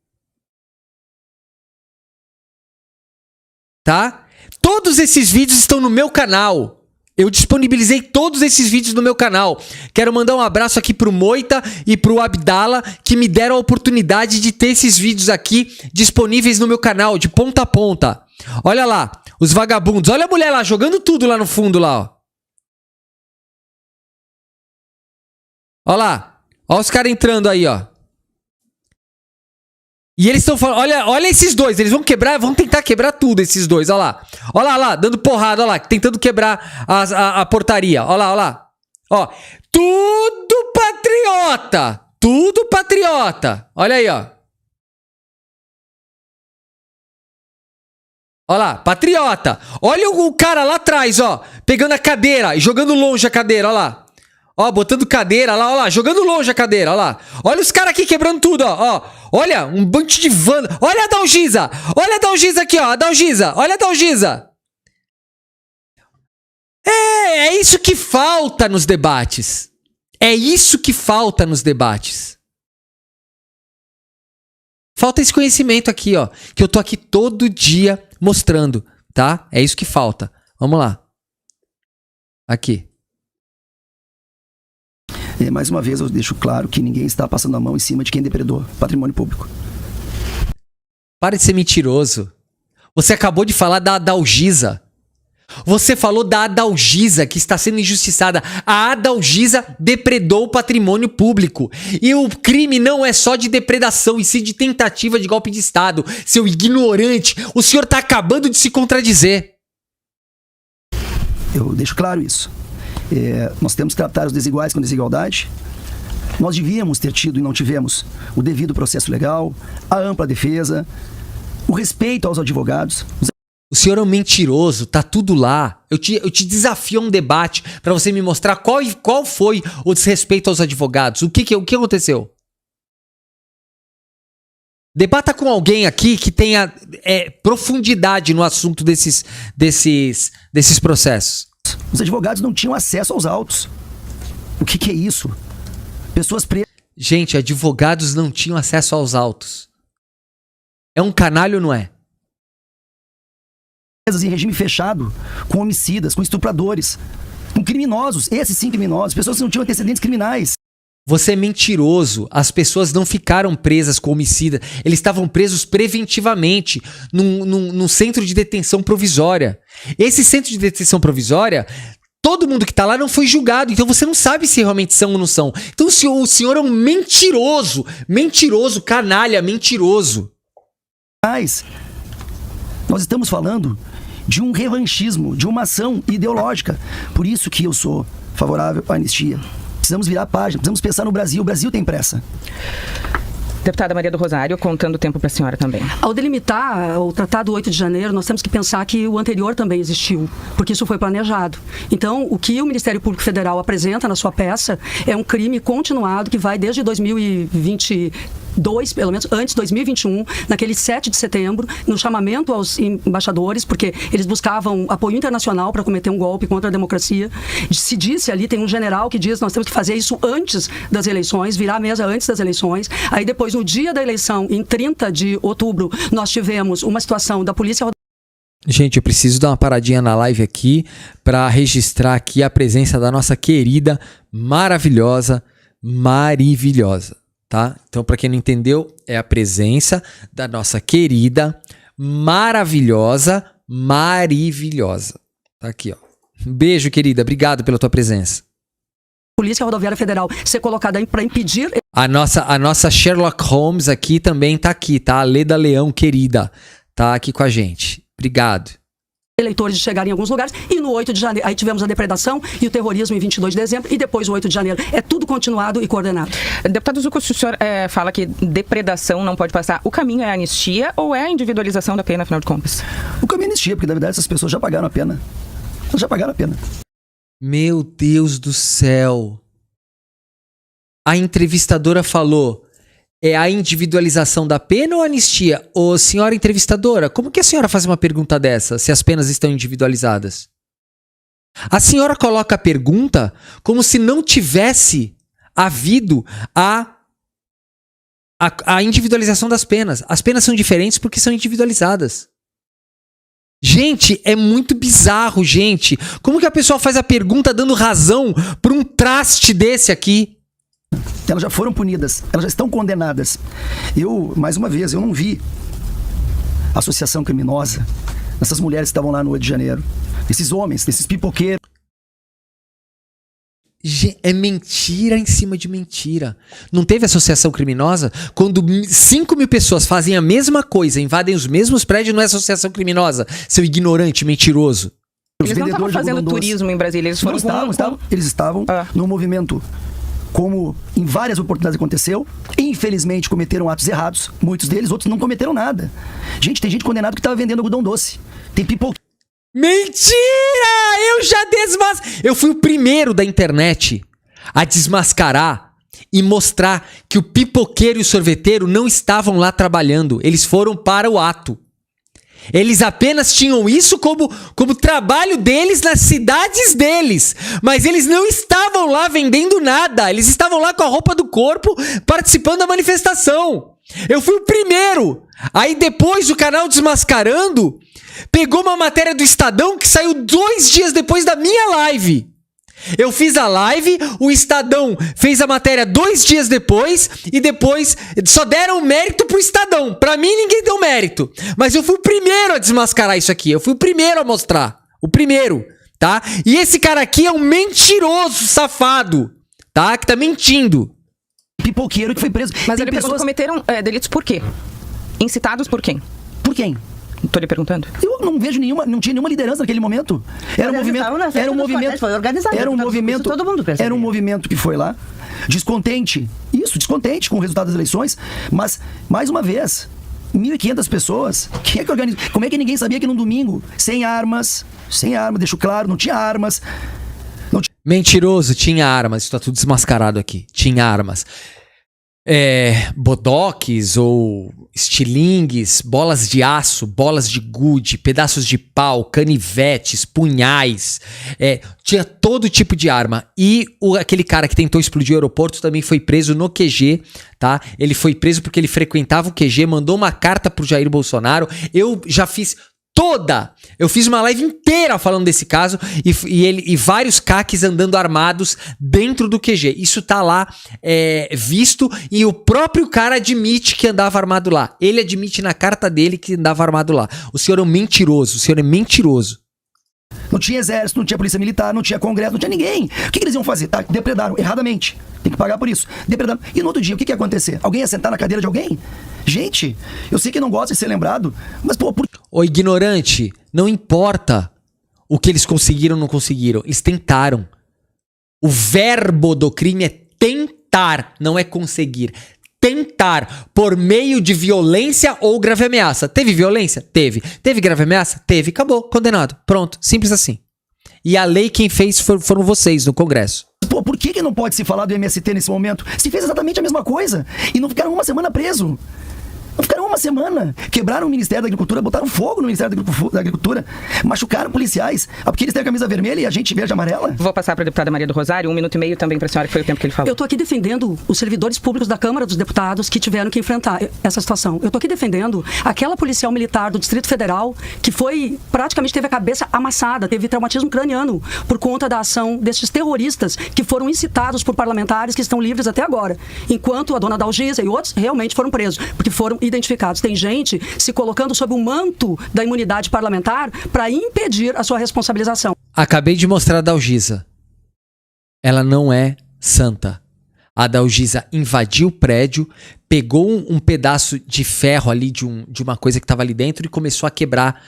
Tá? Todos esses vídeos estão no meu canal. Eu disponibilizei todos esses vídeos no meu canal. Quero mandar um abraço aqui pro Moita e pro Abdala, que me deram a oportunidade de ter esses vídeos aqui disponíveis no meu canal, de ponta a ponta. Olha lá, os vagabundos. Olha a mulher lá, jogando tudo lá no fundo, lá, ó. Olha lá. Olha os caras entrando aí, ó. E eles estão falando, olha esses dois, eles vão quebrar, vão tentar quebrar tudo esses dois, olha lá. Olha lá, dando porrada, olha lá, tentando quebrar a portaria, olha lá. Ó, tudo patriota, tudo patriota. Olha aí, ó. Olha lá, patriota. Olha o cara lá atrás, ó, pegando a cadeira e jogando longe a cadeira, olha lá. Ó, botando cadeira lá, ó lá, jogando longe a cadeira, ó lá. Olha os caras aqui quebrando tudo, ó. Olha, um bando de vanda. Olha a Dalgisa. Olha a Dalgisa aqui, ó. A Dalgisa. Olha a Dalgisa. É isso que falta nos debates. É isso que falta nos debates. Falta esse conhecimento aqui, ó. Que eu tô aqui todo dia mostrando, tá? É isso que falta. Vamos lá. Aqui. Mais uma vez eu deixo claro que ninguém está passando a mão em cima de quem depredou patrimônio público. Para de ser mentiroso. Você acabou de falar da Adalgisa. Você falou da Adalgisa, que está sendo injustiçada. A Adalgisa depredou o patrimônio público. E o crime não é só de depredação, e sim de tentativa de golpe de Estado. Seu ignorante, o senhor está acabando de se contradizer. Eu deixo claro isso. Nós temos que tratar os desiguais com desigualdade. Nós devíamos ter tido e não tivemos o devido processo legal, a ampla defesa, o respeito aos advogados. O senhor é um mentiroso, tá tudo lá. Eu te desafio a um debate para você me mostrar qual foi o desrespeito aos advogados. O que aconteceu? Debata com alguém aqui que tenha profundidade no assunto desses processos. Os advogados não tinham acesso aos autos. O que é isso? Pessoas presas. Gente, advogados não tinham acesso aos autos. É um canalho, não é? Em regime fechado, com homicidas, com estupradores, com criminosos, esses sim criminosos, pessoas que não tinham antecedentes criminais. Você é mentiroso. As pessoas não ficaram presas com homicida. Eles estavam presos preventivamente num centro de detenção provisória. Esse centro de detenção provisória, todo mundo que tá lá não foi julgado. Então você não sabe se realmente são ou não são. Então o senhor é um mentiroso. Mentiroso, canalha, mentiroso. Mas nós estamos falando de um revanchismo, de uma ação ideológica. Por isso que eu sou favorável à anistia. Precisamos virar a página, precisamos pensar no Brasil. O Brasil tem pressa. Deputada Maria do Rosário, contando o tempo para a senhora também. Ao delimitar o Tratado 8 de Janeiro, nós temos que pensar que o anterior também existiu, porque isso foi planejado. Então, o que o Ministério Público Federal apresenta na sua peça é um crime continuado que vai desde 2022, pelo menos antes de 2021, naquele 7 de setembro, no chamamento aos embaixadores, porque eles buscavam apoio internacional para cometer um golpe contra a democracia. Se disse ali, tem um general que diz, nós temos que fazer isso antes das eleições, virar a mesa antes das eleições. Aí depois, no dia da eleição, em 30 de outubro, nós tivemos uma situação da Polícia Rodoviária. Gente, eu preciso dar uma paradinha na live aqui para registrar aqui a presença da nossa querida, maravilhosa, tá? Então, para quem não entendeu, é a presença da nossa querida, maravilhosa. Tá aqui, ó. Um beijo, querida. Obrigado pela tua presença. Polícia Rodoviária Federal ser colocada para impedir... A nossa Sherlock Holmes aqui também tá aqui, tá? A Leda Leão, querida, tá aqui com a gente. Obrigado. Eleitores de chegarem em alguns lugares, e no 8 de janeiro, aí tivemos a depredação e o terrorismo em 22 de dezembro, e depois o 8 de janeiro. É tudo continuado e coordenado. Deputado Zucco, o senhor fala que depredação não pode passar. O caminho é a anistia ou é a individualização da pena, afinal de contas? O caminho é a anistia, porque na verdade essas pessoas já pagaram a pena. Elas já pagaram a pena. Meu Deus do céu. A entrevistadora falou, é a individualização da pena ou a anistia? Ô, senhora entrevistadora, como que a senhora faz uma pergunta dessa, se as penas estão individualizadas? A senhora coloca a pergunta como se não tivesse havido a individualização das penas. As penas são diferentes porque são individualizadas. Gente, é muito bizarro, gente. Como que a pessoa faz a pergunta dando razão para um traste desse aqui? Elas já foram punidas, elas já estão condenadas. Mais uma vez, eu não vi associação criminosa nessas mulheres que estavam lá no 8 de janeiro. Desses homens, desses pipoqueiros. É mentira em cima de mentira. Não teve associação criminosa? Quando 5 mil pessoas fazem a mesma coisa, invadem os mesmos prédios, não é associação criminosa, seu ignorante, mentiroso. Eles não estavam fazendo turismo em Brasília, eles foram Eles estavam no movimento. Como em várias oportunidades aconteceu, infelizmente cometeram atos errados, muitos deles, outros não cometeram nada. Gente, tem gente condenada que estava vendendo algodão doce. Tem pipoca. Mentira! Eu fui o primeiro da internet a desmascarar e mostrar que o pipoqueiro e o sorveteiro não estavam lá trabalhando. Eles foram para o ato. Eles apenas tinham isso como trabalho deles nas cidades deles. Mas eles não estavam lá vendendo nada. Eles estavam lá com a roupa do corpo participando da manifestação. Eu fui o primeiro. Aí depois o canal Desmascarando pegou uma matéria do Estadão que saiu 2 dias depois da minha live. Eu fiz a live, o Estadão fez a matéria 2 dias depois e depois só deram mérito pro Estadão. Pra mim ninguém deu mérito. Mas eu fui o primeiro a desmascarar isso aqui. Eu fui o primeiro a mostrar. O primeiro, tá? E esse cara aqui é um mentiroso safado, tá? Que tá mentindo. Pipoqueiro que foi preso. Mas Tem ele perguntou, cometeram delitos por quê? Incitados por quem? Por quem? Tô lhe perguntando. Eu não vejo não tinha nenhuma liderança naquele momento. Era um movimento, foi organizado. era um movimento, todo mundo percebeu. era um movimento que foi lá, descontente com o resultado das eleições, mas mais uma vez, 1.500 pessoas. Quem é que organiza? Como é que ninguém sabia que num domingo, sem armas, deixo claro, não tinha armas. Mentiroso, tinha armas. Isso tá tudo desmascarado aqui. Tinha armas. Bodoques ou estilingues, bolas de aço, bolas de gude, pedaços de pau, canivetes, punhais, tinha todo tipo de arma. E aquele cara que tentou explodir o aeroporto também foi preso no QG, tá? Ele foi preso porque ele frequentava o QG, mandou uma carta pro Jair Bolsonaro. Eu já fiz eu fiz uma live inteira falando desse caso e vários caques andando armados dentro do QG. Isso tá lá visto e o próprio cara admite que andava armado lá. Ele admite na carta dele que andava armado lá. O senhor é um mentiroso, o senhor é mentiroso. Não tinha exército, não tinha polícia militar, não tinha congresso, não tinha ninguém. O que eles iam fazer? Tá, depredaram erradamente. Tem que pagar por isso. Depredaram. E no outro dia, o que ia acontecer? Alguém ia sentar na cadeira de alguém? Gente, eu sei que não gosta de ser lembrado, mas por... Ô ignorante, não importa o que eles conseguiram ou não conseguiram. Eles tentaram. O verbo do crime é tentar, não é conseguir. Tentar, por meio de violência ou grave ameaça. Teve violência? Teve. Teve grave ameaça? Teve. Acabou. Condenado. Pronto. Simples assim. E a lei quem fez foram vocês no Congresso. Pô, por que não pode se falar do MST nesse momento? Se fez exatamente a mesma coisa. E não ficaram uma semana preso. Não ficaram uma semana. Quebraram o Ministério da Agricultura, botaram fogo no Ministério da Agricultura, machucaram policiais, porque eles têm a camisa vermelha e a gente verde e amarela. Vou passar para a deputada Maria do Rosário, 1 minuto e meio também para a senhora, que foi o tempo que ele falou. Eu estou aqui defendendo os servidores públicos da Câmara dos Deputados que tiveram que enfrentar essa situação. Eu estou aqui defendendo aquela policial militar do Distrito Federal que praticamente teve a cabeça amassada, teve traumatismo craniano por conta da ação desses terroristas que foram incitados por parlamentares que estão livres até agora, enquanto a dona Dalgisa e outros realmente foram presos, porque foram identificados. Tem gente se colocando sob o manto da imunidade parlamentar para impedir a sua responsabilização. Acabei de mostrar a Dalgisa. Ela não é santa. A Dalgisa invadiu o prédio, pegou um pedaço de ferro ali de uma coisa que estava ali dentro e começou a quebrar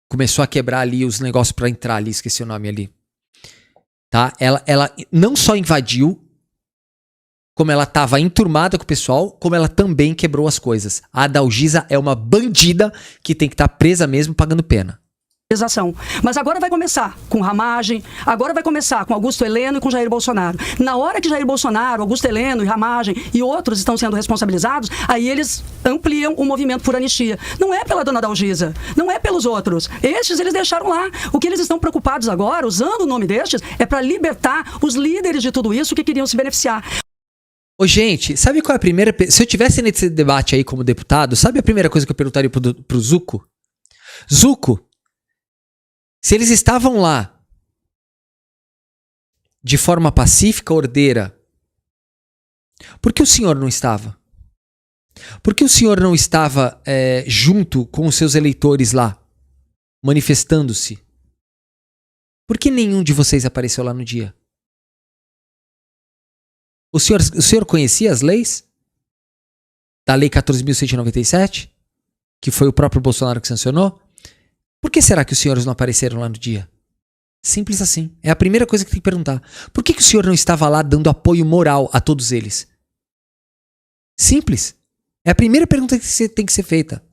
começou a quebrar ali os negócios para entrar ali, esqueci o nome ali. Tá? Ela não só invadiu, como ela estava enturmada com o pessoal, como ela também quebrou as coisas. A Dalgisa é uma bandida que tem que estar presa mesmo pagando pena. Mas agora vai começar com Ramagem, agora vai começar com Augusto Heleno e com Jair Bolsonaro. Na hora que Jair Bolsonaro, Augusto Heleno e Ramagem e outros estão sendo responsabilizados, aí eles ampliam o movimento por anistia. Não é pela dona Dalgisa, não é pelos outros. Estes eles deixaram lá. O que eles estão preocupados agora, usando o nome destes, é para libertar os líderes de tudo isso que queriam se beneficiar. Ô, gente, sabe qual é a primeira... Se eu tivesse nesse debate aí como deputado, sabe a primeira coisa que eu perguntaria pro Zucco? Zucco, se eles estavam lá de forma pacífica, ordeira, por que o senhor não estava? Por que o senhor não estava junto com os seus eleitores lá, manifestando-se? Por que nenhum de vocês apareceu lá no dia? O senhor conhecia as leis? Da Lei 14.197? Que foi o próprio Bolsonaro que sancionou? Por que será que os senhores não apareceram lá no dia? Simples assim. É a primeira coisa que tem que perguntar. Por que o senhor não estava lá dando apoio moral a todos eles? Simples. É a primeira pergunta que tem que ser feita.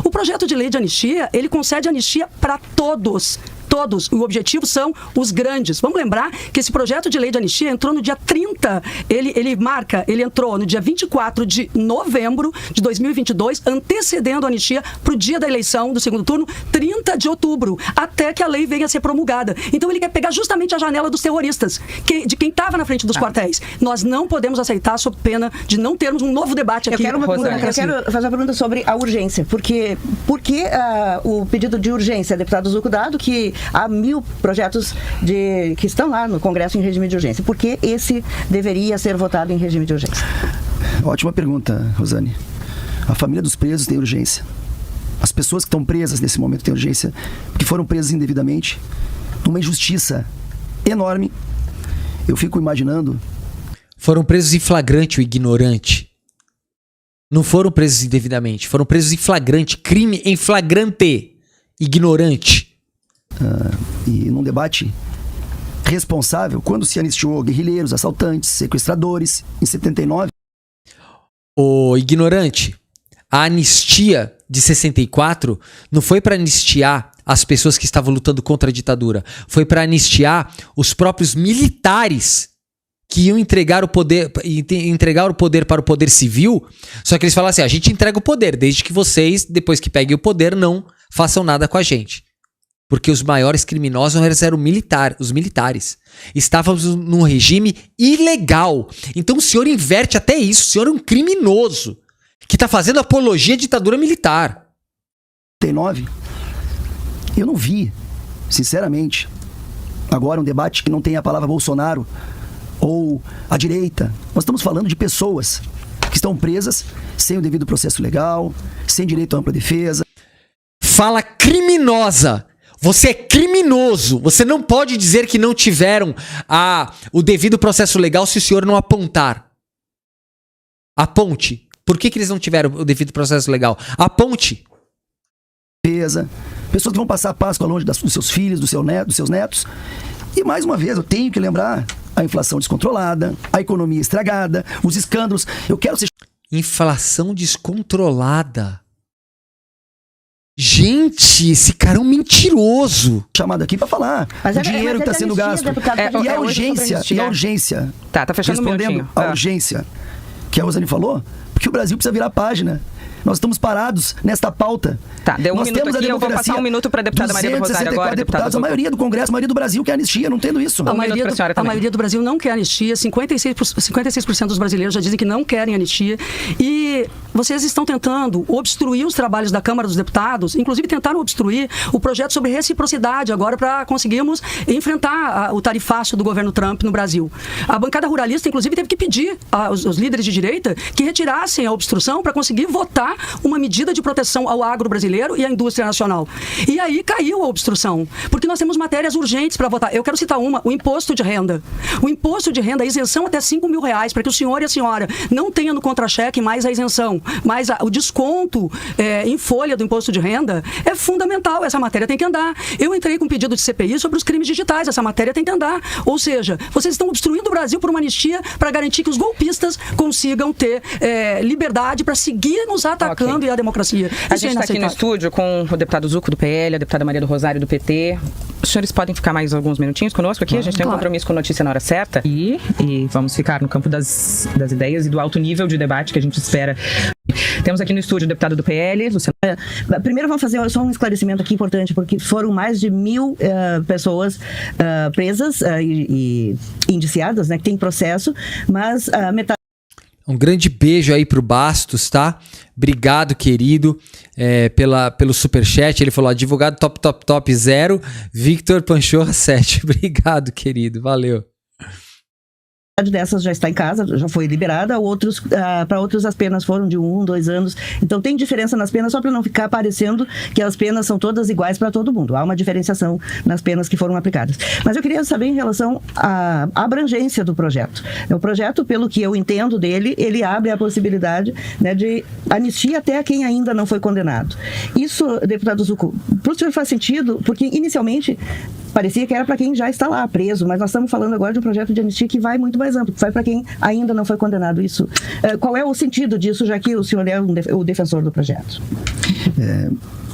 O projeto de lei de anistia, ele concede anistia para todos. Todos. O objetivo são os grandes. Vamos lembrar que esse projeto de lei de anistia entrou no dia 30. Ele entrou no dia 24 de novembro de 2022, antecedendo a anistia para o dia da eleição do segundo turno, 30 de outubro, até que a lei venha a ser promulgada. Então ele quer pegar justamente a janela dos terroristas, de quem estava na frente dos quartéis. Nós não podemos aceitar sob pena de não termos um novo debate aqui. Eu quero fazer uma pergunta sobre a urgência. Por que o pedido de urgência, deputado Zucco, dado que há 1000 projetos que estão lá no Congresso em regime de urgência. Por que esse deveria ser votado em regime de urgência? Ótima pergunta, Rosane. A família dos presos tem urgência. As pessoas que estão presas nesse momento têm urgência, que foram presas indevidamente, uma injustiça enorme. Eu fico imaginando... Foram presos em flagrante, o ignorante. Não foram presos indevidamente, foram presos em flagrante, crime em flagrante, ignorante. E num debate responsável, quando se anistiou guerrilheiros, assaltantes, sequestradores, em 79... O ignorante, a anistia de 64 não foi para anistiar as pessoas que estavam lutando contra a ditadura, foi para anistiar os próprios militares que iam entregar o poder para o poder civil, só que eles falaram assim, a gente entrega o poder, desde que vocês, depois que peguem o poder, não façam nada com a gente. Porque os maiores criminosos eram os militares. Estávamos num regime ilegal. Então o senhor inverte até isso, o senhor é um criminoso que está fazendo apologia à ditadura militar. 79, eu não vi, sinceramente, agora um debate que não tem a palavra Bolsonaro ou a direita. Nós estamos falando de pessoas que estão presas sem o devido processo legal, sem direito à ampla defesa. Fala criminosa! Você é criminoso! Você não pode dizer que não tiveram o devido processo legal se o senhor não apontar. Aponte. Por que eles não tiveram o devido processo legal? Aponte. Pessoas que vão passar a Páscoa longe dos seus filhos, dos seus netos. E mais uma vez, eu tenho que lembrar a inflação descontrolada, a economia estragada, os escândalos. Eu quero ser... Inflação descontrolada. Gente, esse cara é um mentiroso. Chamado aqui para falar. Mas o dinheiro que está sendo gasto. E a urgência. Tá fechando um minutinho. A urgência que a Rosane falou, porque o Brasil precisa virar a página. Nós estamos parados nesta pauta. Tá, deu um minuto aqui, eu vou passar um minuto para a deputada Maria do Rosário agora. Deputados, a maioria do Congresso, a maioria do Brasil quer anistia, não tendo isso. A maioria do Brasil não quer anistia, 56% dos brasileiros já dizem que não querem anistia. E vocês estão tentando obstruir os trabalhos da Câmara dos Deputados, inclusive tentaram obstruir o projeto sobre reciprocidade agora para conseguirmos enfrentar o tarifaço do governo Trump no Brasil. A bancada ruralista, inclusive, teve que pedir aos líderes de direita que retirassem a obstrução para conseguir votar uma medida de proteção ao agro brasileiro e à indústria nacional. E aí caiu a obstrução, porque nós temos matérias urgentes para votar. Eu quero citar o imposto de renda. O imposto de renda, a isenção até R$5.000, para que o senhor e a senhora não tenham no contra-cheque mais a isenção, mais o desconto em folha do imposto de renda, é fundamental. Essa matéria tem que andar. Eu entrei com um pedido de CPI sobre os crimes digitais. Essa matéria tem que andar. Ou seja, vocês estão obstruindo o Brasil por uma anistia para garantir que os golpistas consigam ter liberdade para seguir nos atacando e a democracia. A gente está aqui no estúdio com o deputado Zucco do PL, a deputada Maria do Rosário do PT. Os senhores podem ficar mais alguns minutinhos conosco aqui? A gente tem um compromisso com Notícia na Hora Certa. E vamos ficar no campo das ideias e do alto nível de debate que a gente espera. Temos aqui no estúdio o deputado do PL, Luciano. Primeiro vamos fazer só um esclarecimento aqui importante, porque foram mais de 1000 pessoas presas e indiciadas, né, que tem processo, mas metade... Um grande beijo aí pro Bastos, tá? Obrigado, querido, pelo superchat. Ele falou, advogado top 0, Victor Panchorra 7. Obrigado, querido, valeu. Dessas já está em casa, já foi liberada, para outros as penas foram de 1, 2 anos. Então tem diferença nas penas, só para não ficar parecendo que as penas são todas iguais para todo mundo. Há uma diferenciação nas penas que foram aplicadas. Mas eu queria saber em relação à abrangência do projeto. O projeto, pelo que eu entendo dele, ele abre a possibilidade, né, de anistia até quem ainda não foi condenado. Isso, deputado Zucco, para o senhor faz sentido? Porque inicialmente parecia que era para quem já está lá preso, mas nós estamos falando agora de um projeto de anistia que vai muito mais amplo, que vai para quem ainda não foi condenado. Isso, qual é o sentido disso, já que o senhor é o defensor do projeto?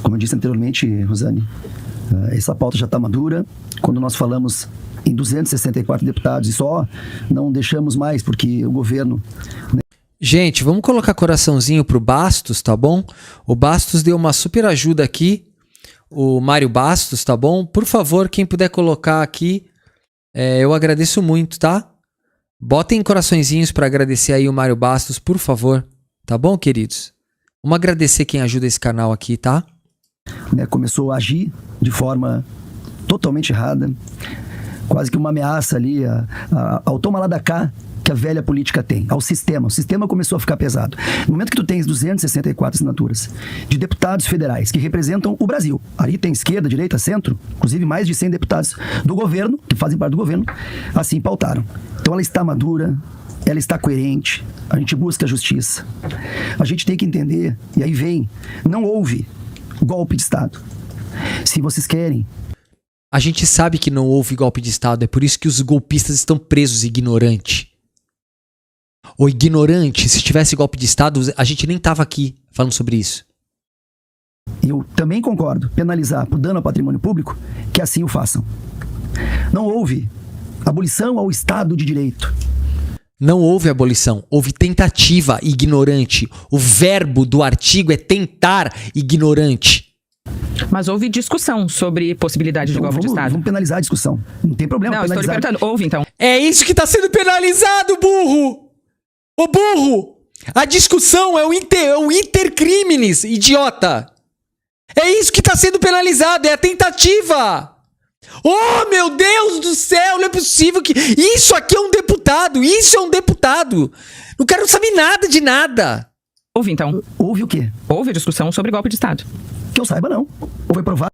Como eu disse anteriormente, Rosane, essa pauta já está madura. Quando nós falamos em 264 deputados e só, não deixamos mais, porque o governo... Gente, vamos colocar coraçãozinho pro Bastos, tá bom? O Bastos deu uma super ajuda aqui, o Mário Bastos, tá bom? Por favor, quem puder colocar aqui, eu agradeço muito, tá? Botem coraçõezinhos para agradecer aí o Mário Bastos, por favor. Tá bom, queridos? Vamos agradecer quem ajuda esse canal aqui, tá? Começou a agir de forma totalmente errada, quase que uma ameaça ali ao toma lá da cá que a velha política tem, ao sistema. O sistema começou a ficar pesado. No momento que tu tens 264 assinaturas de deputados federais que representam o Brasil, ali tem esquerda, direita, centro, inclusive mais de 100 deputados do governo, que fazem parte do governo, assim pautaram. Então ela está madura, ela está coerente, a gente busca a justiça. A gente tem que entender, e aí vem, não houve golpe de Estado. Se vocês querem... A gente sabe que não houve golpe de Estado, é por isso que os golpistas estão presos, ignorante. Ou ignorante, se tivesse golpe de Estado, a gente nem tava aqui falando sobre isso. Eu também concordo, penalizar por dano ao patrimônio público, que assim o façam. Não houve abolição ao Estado de Direito. Não houve abolição, houve tentativa, ignorante. O verbo do artigo é tentar, ignorante. Mas houve discussão sobre possibilidade de golpe de Estado. Vamos penalizar a discussão. Não tem problema. Não, estou lhe perguntando. Houve, então. É isso que está sendo penalizado, burro! Ô burro! A discussão é o intercrimes, idiota! É isso que está sendo penalizado, é a tentativa! Oh, meu Deus do céu, não é possível que... Isso aqui é um deputado, isso é um deputado! Não quero saber nada de nada! Houve, então. Houve o quê? Houve discussão sobre golpe de Estado. Que eu saiba, não. Ou foi provado?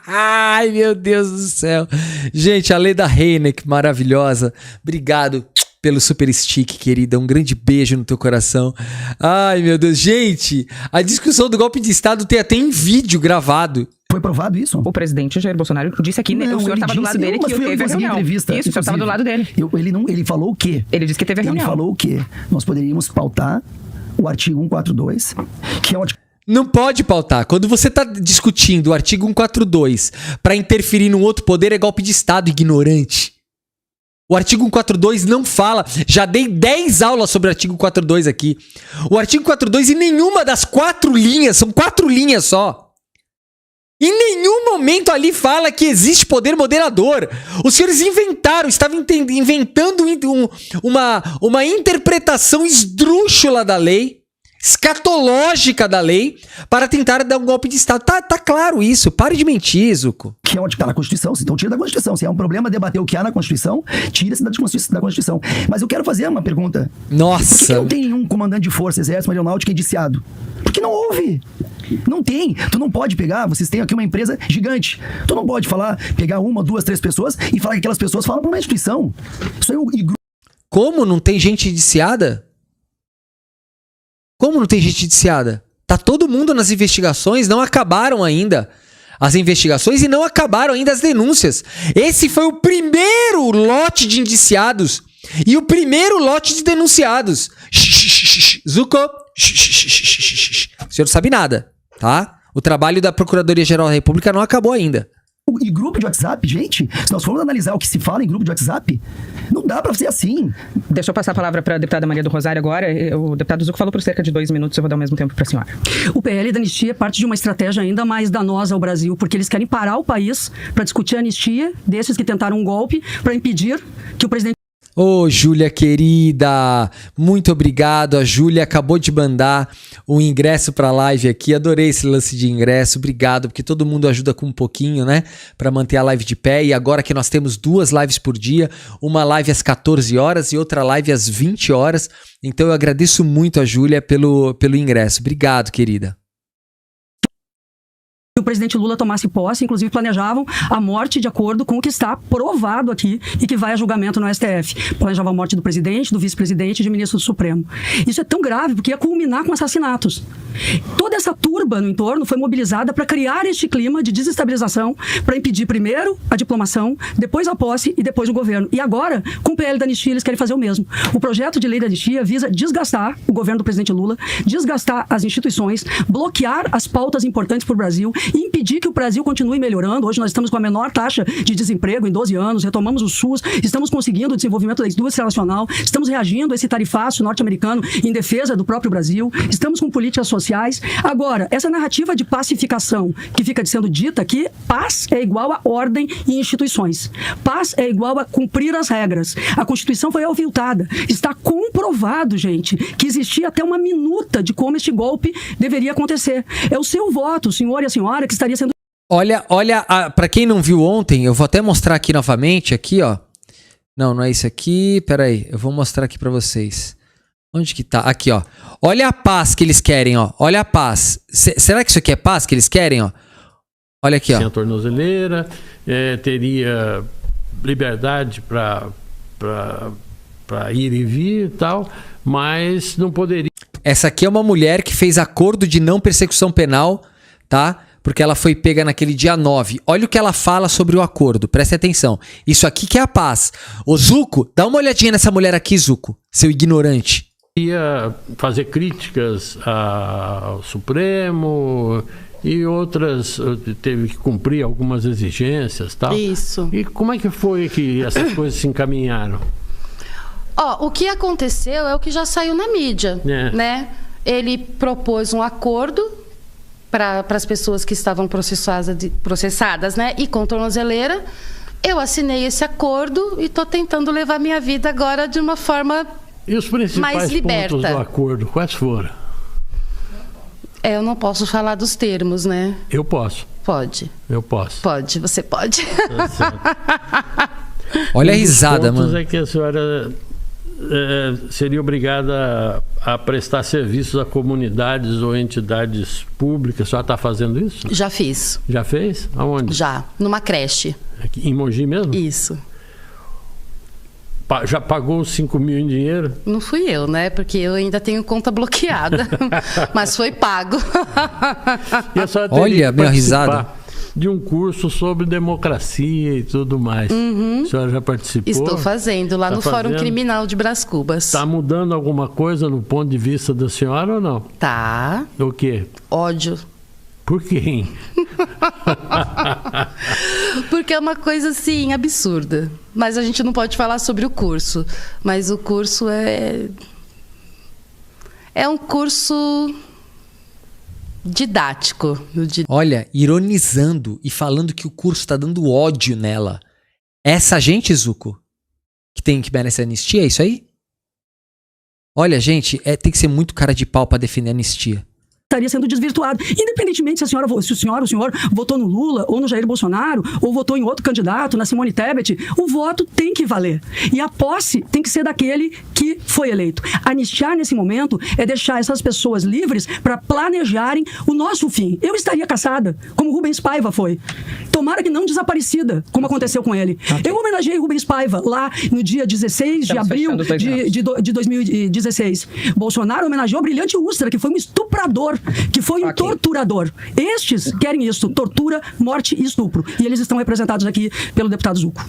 Ai, meu Deus do céu. Gente, a Leda Heineck, maravilhosa. Obrigado pelo super stick, querida. Um grande beijo no teu coração. Ai, meu Deus. Gente, a discussão do golpe de Estado tem até em vídeo gravado. Foi provado isso? O presidente Jair Bolsonaro disse aqui, não, o senhor estava do lado dele que teve a reunião. Isso, o senhor estava do lado dele. Ele falou o quê? Ele disse que teve a reunião. Ele falou o quê? Nós poderíamos pautar o artigo 142, que é um... Não pode pautar. Quando você está discutindo o artigo 142 para interferir num outro poder, é golpe de Estado, ignorante. O artigo 142 não fala. Já dei 10 aulas sobre o artigo 142 aqui. O artigo 142 em nenhuma das 4 linhas, são 4 linhas só. Em nenhum momento ali fala que existe poder moderador. Os senhores inventaram, estavam inventando uma interpretação esdrúxula da lei, escatológica da lei, para tentar dar um golpe de Estado. Tá claro isso, pare de mentir, Zuko. Que é onde está na Constituição, então tira da Constituição. Se é um problema debater o que há na Constituição, tira-se da Constituição. Mas eu quero fazer uma pergunta. Nossa! Por que não tem nenhum comandante de força, exército, aeronáutica indiciado? Porque não houve. Não tem. Tu não pode pegar, vocês têm aqui uma empresa gigante. Tu não pode pegar 1, 2, 3 pessoas e falar que aquelas pessoas falam para uma instituição. Isso aí Como não tem gente indiciada? Como não tem gente indiciada? Tá todo mundo nas investigações, não acabaram ainda as investigações e não acabaram ainda as denúncias. Esse foi o primeiro lote de indiciados e o primeiro lote de denunciados. Zuko, o senhor não sabe nada, tá? O trabalho da Procuradoria-Geral da República não acabou ainda. E grupo de WhatsApp, gente, se nós formos analisar o que se fala em grupo de WhatsApp, não dá pra ser assim. Deixa eu passar a palavra para a deputada Maria do Rosário agora. O deputado Zuco falou por cerca de 2 minutos, eu vou dar o mesmo tempo para a senhora. O PL da anistia é parte de uma estratégia ainda mais danosa ao Brasil, porque eles querem parar o país para discutir a anistia desses que tentaram um golpe para impedir que o presidente... Ô, Júlia querida, muito obrigado. A Júlia acabou de mandar o ingresso pra live aqui. Adorei esse lance de ingresso. Obrigado, porque todo mundo ajuda com um pouquinho, né? Pra manter a live de pé. E agora que nós temos 2 lives por dia, uma live às 14 horas e outra live às 20 horas. Então eu agradeço muito a Júlia pelo ingresso. Obrigado, querida. O presidente Lula tomasse posse, inclusive planejavam a morte de acordo com o que está provado aqui e que vai a julgamento no STF. Planejavam a morte do presidente, do vice-presidente e de ministro do Supremo. Isso é tão grave porque ia culminar com assassinatos. Toda essa turba no entorno foi mobilizada para criar este clima de desestabilização, para impedir primeiro a diplomação, depois a posse e depois o governo. E agora, com o PL da anistia, eles querem fazer o mesmo. O projeto de lei da anistia visa desgastar o governo do presidente Lula, desgastar as instituições, bloquear as pautas importantes para o Brasil e impedir que o Brasil continue melhorando. Hoje nós estamos com a menor taxa de desemprego em 12 anos, retomamos o SUS, estamos conseguindo o desenvolvimento da indústria nacional, estamos reagindo a esse tarifaço norte-americano em defesa do próprio Brasil, estamos com políticas sociais. Agora, essa narrativa de pacificação que fica sendo dita aqui, paz é igual a ordem e instituições. Paz é igual a cumprir as regras. A Constituição foi aviltada. Está comprovado, gente, que existia até uma minuta de como este golpe deveria acontecer. É o seu voto, o senhor e a senhora, que estaria sendo Olha, pra quem não viu ontem, eu vou até mostrar aqui novamente, aqui, ó. Não é isso aqui, peraí, eu vou mostrar aqui pra vocês. Onde que tá? Aqui, ó. Olha a paz que eles querem, ó. Olha a paz. Será que isso aqui é paz que eles querem, ó? Olha aqui, ó. Sem a tornozeleira, teria liberdade para ir e vir e tal, mas não poderia. Essa aqui é uma mulher que fez acordo de não persecução penal, tá? Porque ela foi pega naquele dia 9. Olha o que ela fala sobre o acordo, preste atenção. Isso aqui que é a paz. Ô Zuco, dá uma olhadinha nessa mulher aqui, Zuco, seu ignorante. Ia fazer críticas ao Supremo e outras, teve que cumprir algumas exigências e tal. Isso. E como é que foi que essas coisas se encaminharam? Ó, o que aconteceu é o que já saiu na mídia, né? Ele propôs um acordo para as pessoas que estavam processadas, né? E com tornozeleira. Eu assinei esse acordo e estou tentando levar minha vida agora de uma forma e os principais mais liberta. Pontos do acordo, quais foram? Eu não posso falar dos termos, né? Eu posso. Pode. Eu posso. Pode, você pode. Olha a risada, mano. É que a senhora seria obrigada a prestar serviços a comunidades ou entidades públicas. A senhora está fazendo isso? Já fiz. Já fez? Aonde? Já, numa creche. Aqui, em Mogi mesmo? Isso. Já pagou os 5 mil em dinheiro? Não fui eu, né? Porque eu ainda tenho conta bloqueada. Mas foi pago. E a senhora olha a minha risada. De um curso sobre democracia e tudo mais. A senhora já participou? Estou fazendo lá no Fórum Criminal de Brás Cubas. Está mudando alguma coisa no ponto de vista da senhora ou não? Tá. O quê? Ódio. Por quem? Porque é uma coisa, assim, absurda. Mas a gente não pode falar sobre o curso. Mas o curso é um curso didático. Olha, ironizando e falando que o curso está dando ódio nela. Essa gente, Zuco, que merece anistia, é isso aí? Olha, gente, tem que ser muito cara de pau para defender a anistia. Estaria sendo desvirtuado. Independentemente se o senhor votou no Lula ou no Jair Bolsonaro ou votou em outro candidato, na Simone Tebet, o voto tem que valer. E a posse tem que ser daquele que foi eleito. Anistiar nesse momento é deixar essas pessoas livres para planejarem o nosso fim. Eu estaria caçada, como Rubens Paiva foi. Tomara que não desaparecida, como aconteceu com ele. Eu homenageei Rubens Paiva lá no dia 16 de abril de 2016. Bolsonaro homenageou o Brilhante Ustra, que foi um estuprador, que foi um torturador. Estes querem isso, tortura, morte e estupro. E eles estão representados aqui pelo deputado Zuco.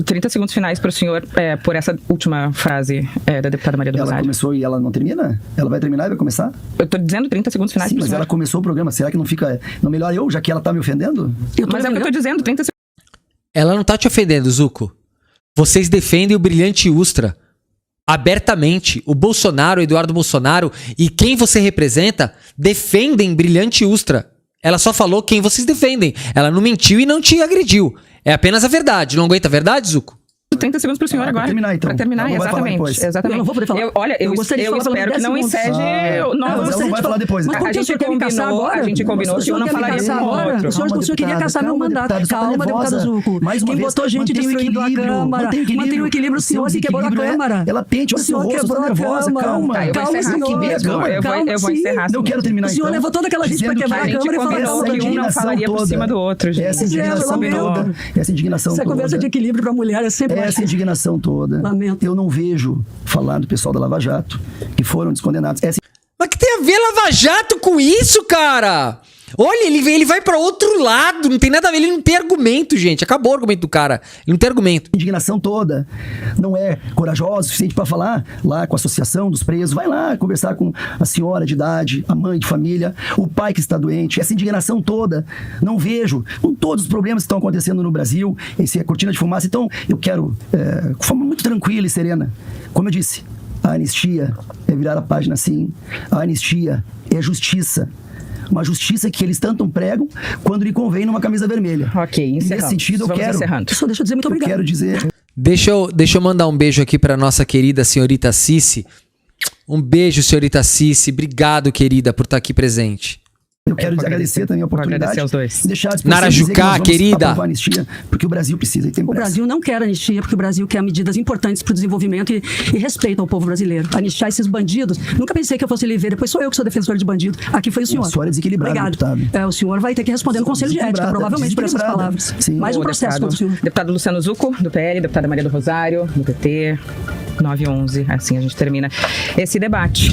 30 segundos finais para o senhor, por essa última frase da deputada Maria do Rosário. Ela começou e ela não termina? Ela vai terminar e vai começar? Eu estou dizendo 30 segundos finais para o senhor. Mas ela começou o programa, será que não fica... Não melhor eu, já que ela está me ofendendo? Mas é o que eu estou dizendo, 30 segundos. Ela não tá te ofendendo, Zuco. Vocês defendem o Brilhante Ustra abertamente. O Bolsonaro, o Eduardo Bolsonaro e quem você representa defendem Brilhante Ustra. Ela só falou quem vocês defendem. Ela não mentiu e não te agrediu. É apenas a verdade. Não aguenta a verdade, Zuco? 30 segundos para o senhor agora. Para terminar, então. Para terminar, exatamente. Eu não vou poder falar. Eu espero que não enseje... Ela não vai falar depois. Mas por que o senhor quer me caçar agora? A gente combinou que eu não falaria com o outro. O senhor queria caçar meu mandato. Calma, deputado Zuco. Quem botou gente destruindo a Câmara. Mantém o equilíbrio. O senhor se quebrou a Câmara. Ela pente, olha o seu rosto, tá nervosa. Calma. Calma, senhor. Eu vou encerrar. Não quero terminar, o senhor levou toda aquela gente para quebrar a Câmara e falou que um não falaria por cima do outro. Essa indignação toda. Essa conversa de equilíbrio para a mulher é sempre... Essa indignação toda. Lamento. Eu não vejo falar do pessoal da Lava Jato que foram descondenados. Mas que tem a ver Lava Jato com isso, cara? Olha, ele vai pra outro lado, não tem nada a ver, ele não tem argumento, gente. Acabou o argumento do cara, ele não tem argumento. A indignação toda não é corajosa o suficiente para falar lá com a associação dos presos. Vai lá conversar com a senhora de idade, a mãe de família, o pai que está doente. Essa indignação toda, não vejo. Com todos os problemas que estão acontecendo no Brasil, essa cortina de fumaça. Então, eu quero, de forma muito tranquila e serena, como eu disse, a anistia é virar a página sim. A anistia é justiça. Uma justiça que eles tanto pregam quando lhe convém numa camisa vermelha. Ok, encerrando. Nesse sentido, eu quero... Só deixa eu dizer muito obrigado. Eu quero dizer... Deixa eu mandar um beijo aqui pra nossa querida senhorita Cici. Um beijo, senhorita Cici. Obrigado, querida, por estar aqui presente. Eu quero agradecer também a oportunidade. Agradecer aos dois. Deixar Nara Jucá, querida. A anistia, porque o Brasil precisa e tem O Brasil não quer anistia, porque o Brasil quer medidas importantes para o desenvolvimento e respeito ao povo brasileiro. Anistiar esses bandidos. Nunca pensei que eu fosse livre. Depois sou eu que sou defensor de bandido. Aqui foi o senhor. A senhora é desequilibrada, Obrigado. O senhor vai ter que responder no Conselho de Ética, provavelmente por essas palavras. Sim. Mais um processo contra o senhor. Deputado Luciano Zucco, do PL, deputada Maria do Rosário, do PT, 9h11. Assim a gente termina esse debate.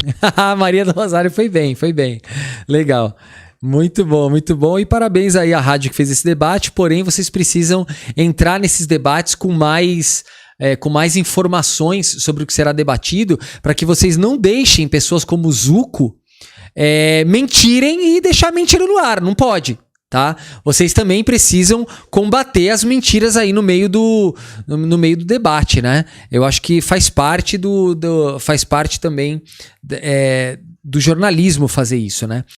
Maria do Rosário foi bem. Legal. Muito bom. E parabéns aí à rádio que fez esse debate, porém vocês precisam entrar nesses debates com mais informações sobre o que será debatido, para que vocês não deixem pessoas como o Zucco mentirem e deixar a mentira no ar. Não pode. Tá? Vocês também precisam combater as mentiras aí no meio do debate, né? Eu acho que faz parte também do jornalismo fazer isso, né?